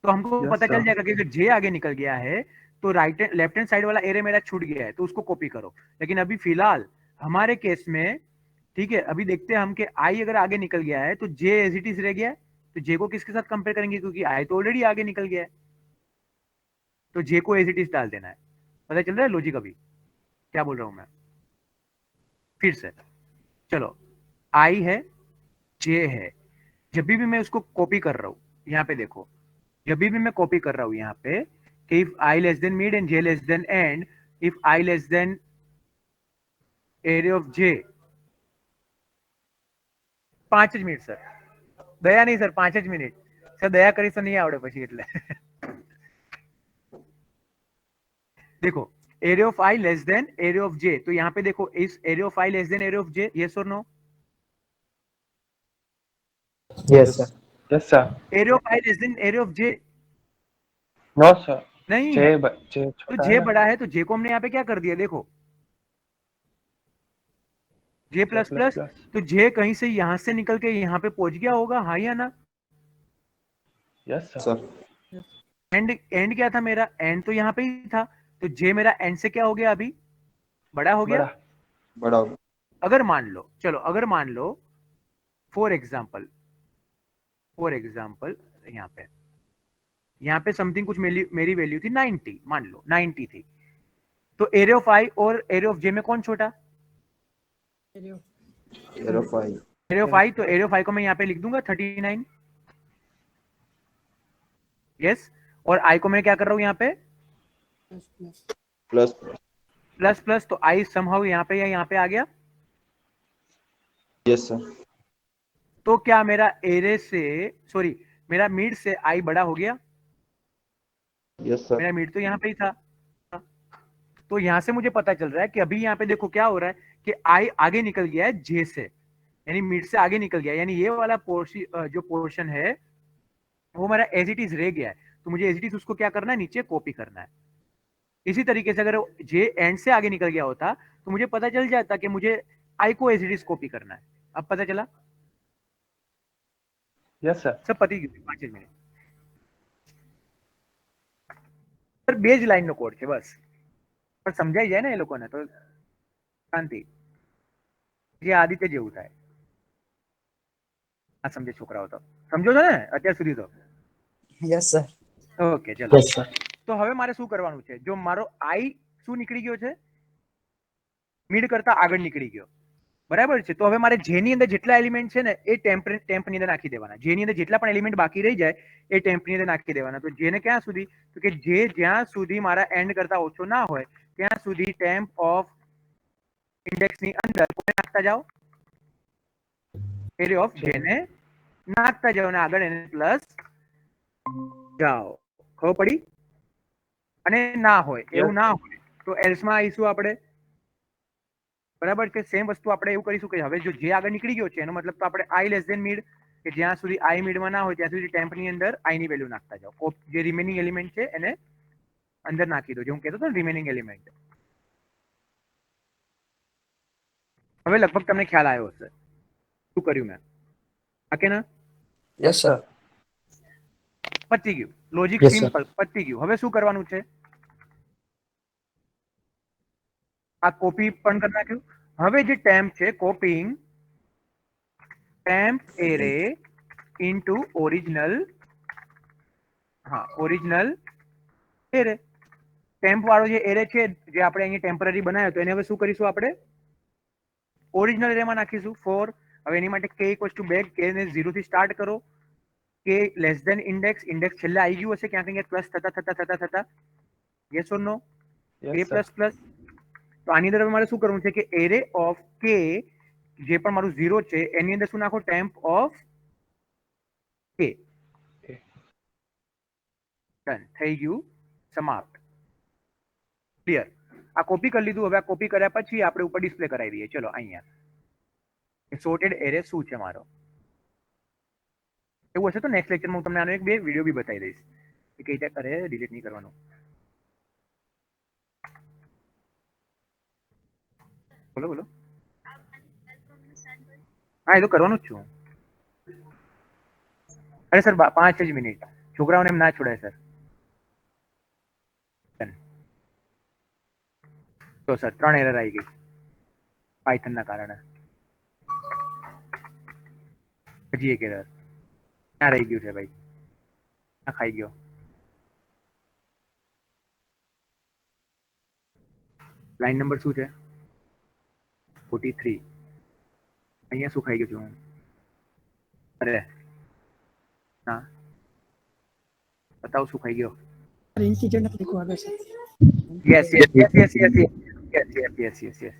तो हमको Yes, पता चल sir. जाएगा कि अगर जे आगे निकल गया है तो राइट लेफ्ट हैंड साइड वाला एरे मेरा छूट गया है, तो उसको कॉपी करो। लेकिन अभी फिलहाल हमारे केस में, ठीक है, अभी देखते हैं हम कि आई अगर आगे निकल गया है तो जे एज इट इज रह गया है, तो जे को किसके साथ कंपेयर करेंगे, क्योंकि आई तो ऑलरेडी आगे निकल गया है, तो जे को एज इट इज डाल देना है। पता चल रहा है लॉजिक अभी क्या बोल रहा हूं मैं? फिर से चलो, आई है, जे है, जब भी मैं उसको कॉपी कर रहा हूं, यहाँ पे देखो, जब भी मैं कॉपी कर रहा हूं यहाँ पे, if I less than mid and J less than end, if I less than array of J, 5 જ મિનિટ સર, દયા નહીં સર, 5 જ મિનિટ સર, દયા કરીશ તો નહીં આવડે પછી એટલે देखो, array of I less than array of J, तो यहाँ पे देखो, इस array of I less than array of J, yes और no? Yes, sir. Yes, sir. Array of I less than array of J No, sir. नहीं जे है, जे तो छोटा जे है ना? बड़ा है, तो जे को हमने यहाँ पे क्या कर दिया, देखो जे प्लस प्लस, तो जे कहीं से यहां से निकल के यहाँ पे पहुंच गया होगा, हाँ या ना? Yes, sir. एंड क्या था मेरा, एंड तो यहाँ पे ही था, तो जे मेरा एंड से क्या हो गया अभी, बड़ा हो गया। बड़ा अगर मान लो, चलो अगर मान लो फॉर एग्जाम्पल यहाँ पे समथिंग कुछ मेरी वैल्यू थी 90, मान लो 90 थी, तो एरिया ऑफ आई और एरिया ऑफ जे में कौन छोटा? एरिया ऑफ आई, तो एरिया ऑफ आई को मैं यहाँ पे लिख दूंगा 39, यस, और आई को मैं क्या कर रहा हूँ यहाँ पे प्लस प्लस, तो आई समहाउ यहाँ पे या यहाँ पे आ गया, यस सर। तो क्या मेरा एरे से, सॉरी, मेरा मिड से आई बड़ा हो गया? Yes sir. मेरा मिड तो यहाँ पे ही था, तो यहां से मुझे पता चल रहा है कि अभी यहाँ पे देखो क्या हो रहा है कि आई आगे निकल गया है जे से, यानी मिड से आगे निकल गया, यानी ये वाला जो पोर्शन है वो मेरा एज इट इज रह गया है, तो मुझे एज इट इज उसको क्या करना है, नीचे कॉपी करना है। इसी तरीके से अगर जे एंड से आगे निकल गया होता तो मुझे पता चल जाता कि मुझे आई को एज इट इज कॉपी करना है। अब पता चला? Yes sir. सब पति 5 मिनट सर, बेज लाइन નો કોડ છે બસ, પણ સમજાઈ જાય ને એ લોકોને તો શાંતિ, જે આદિત્ય જેવું થાય આ સમજે છોકરાઓ, તો સમજો છો ને અત્યાર સુધી તો? Yes sir. ઓકે ચલો, Yes, sir. તો હવે મારે શું કરવાનું છે, જો મારો આઈ શું નીકળી ગયો છે, મિડ કરતા આગળ નીકળી ગયો, બરાબર છે, તો હવે મારે જેની અંદર જેટલા એલિમેન્ટ છે ને એ ટેમ્પની અંદર નાખી દેવાના, જેની અંદર જેટલા પણ એલિમેન્ટ બાકી રહી જાય એ ટેમ્પની અંદર નાખી દેવાના। તો જેને ક્યાં સુધી, તો કે જે જ્યાં સુધી મારા એન્ડ કરતા ઓછો ના હોય ત્યાં સુધી ટેમ્પ ઓફ ઇન્ડેક્સની અંદર કોને નાખતા જાઓ, એરિયા ઓફ જેને નાખતા જાઓ ને આગળ એને પ્લસ જાઓ, ખબર પડી? અને ના હોય એવું ના હોય તો એલ્સમાં આવીશું આપણે, બરાબર છે। સેમ વસ્તુ આપણે એવું કરીશું કે હવે જો જે આગળ નીકળી ગયો છે એનો મતલબ તો આપણે આઈ લેસ ધેન મિડ, કે જ્યાં સુધી આઈ મિડમાં ના હોય ત્યાં સુધી ટેમ્પની અંદર આઈ ની વેલ્યુ નાખતા જાઓ, જે રિમેનિંગ એલિમેન્ટ છે એને અંદર નાખી દો, જે હું કહેતો હતો ને રિમેનિંગ એલિમેન્ટ। હવે લગભગ તમને ખ્યાલ આવ્યો હશે શું કર્યું મેં, ઓકે ના? Yes sir. પતી ગયું, લોજિક Yes, sir. સિમ્પલ, પતી ગયું। હવે શું કરવાનું છે, આ કોપી પણ કરી નાખ્યું। હવે જે ટેમ્પ છે, કોપીંગ ટેમ્પ એરે ઇનટુ ઓરિજિનલ, હા ઓરિજિનલ એરે, ટેમ્પ વાળો જે એરે છે જે આપણે અહીંયા ટેમ્પરરી બનાવ્યો તો એને હવે શું કરીશું, આપણે ઓરિજિનલ એરેમાં નાખીશું ફોર। હવે એની માટે કે ઇક્વલ્સ ટુ બેક, કે ને 0 થી સ્ટાર્ટ કરો, કે લેસ દેન ઇન્ડેક્સ, ઇન્ડેક્સ છેલ્લે આવી ગયું હશે ક્યાંક અહીંયા પ્લસ થતા, યસ ઓર નો, કે પ્લસ પ્લસ। તો આની અંદર મારે શું કરવું છે કે એરે ઓફ કે જે પણ મારું 0 છે એની અંદર શું નાખો, ટેમ્પ ઓફ કે, ડન થઈ ગયું, સમાપ્ત, ક્લિયર। આ કોપી કરી લીધું। હવે આ કોપી કર્યા પછી આપણે ઉપર ડિસ્પ્લે કરાવી દઈએ। ચલો અહીંયા સોર્ટેડ એરે શું છે મારો, એવું હશે તો નેક્સ્ટ લેક્ચરમાં હું તમને આનો એક બે વિડીયો બી બતાવી દઈશ કે કઈ રીતે કરે, ડિલીટ નહીં કરવાનું। બોલો બોલો. હા એ તો કરવાનું જ છું. અરે સર 5 જ મિનિટ, છોકરાઓને એમ ના છોડાય સર. તો સર 3 એરર આવી ગઈ પાયથન ના કારણે. હજી એક એરર ક્યાં રહી ગયું છે ભાઈ? આ ખાઈ ગયો. લાઈન નંબર શું છે? 43. અહીંયા શું ખાઈ ગયો છું હું? અરે હા બતાવ શું ખાઈ ગયો? ઇન્સિડન્ટ લખો આગળ છે. Yes yes yes yes yes yes yes yes yes yes.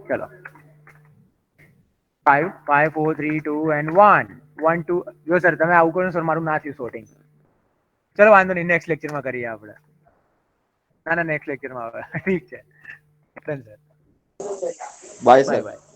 ચલો 5 5 4 3 2 and 1 1 2. જો સર તમે આવું કરો સર મારું ના થયું શોર્ટિંગ. ચલો વાંધો નહીં, નેક્સ્ટ લેક્ચરમાં કરીએ આપણે. ના નેક્સ્ટ લેક્ચરમાં આવે. ઠીક છે sir. Bye, bye sir. By.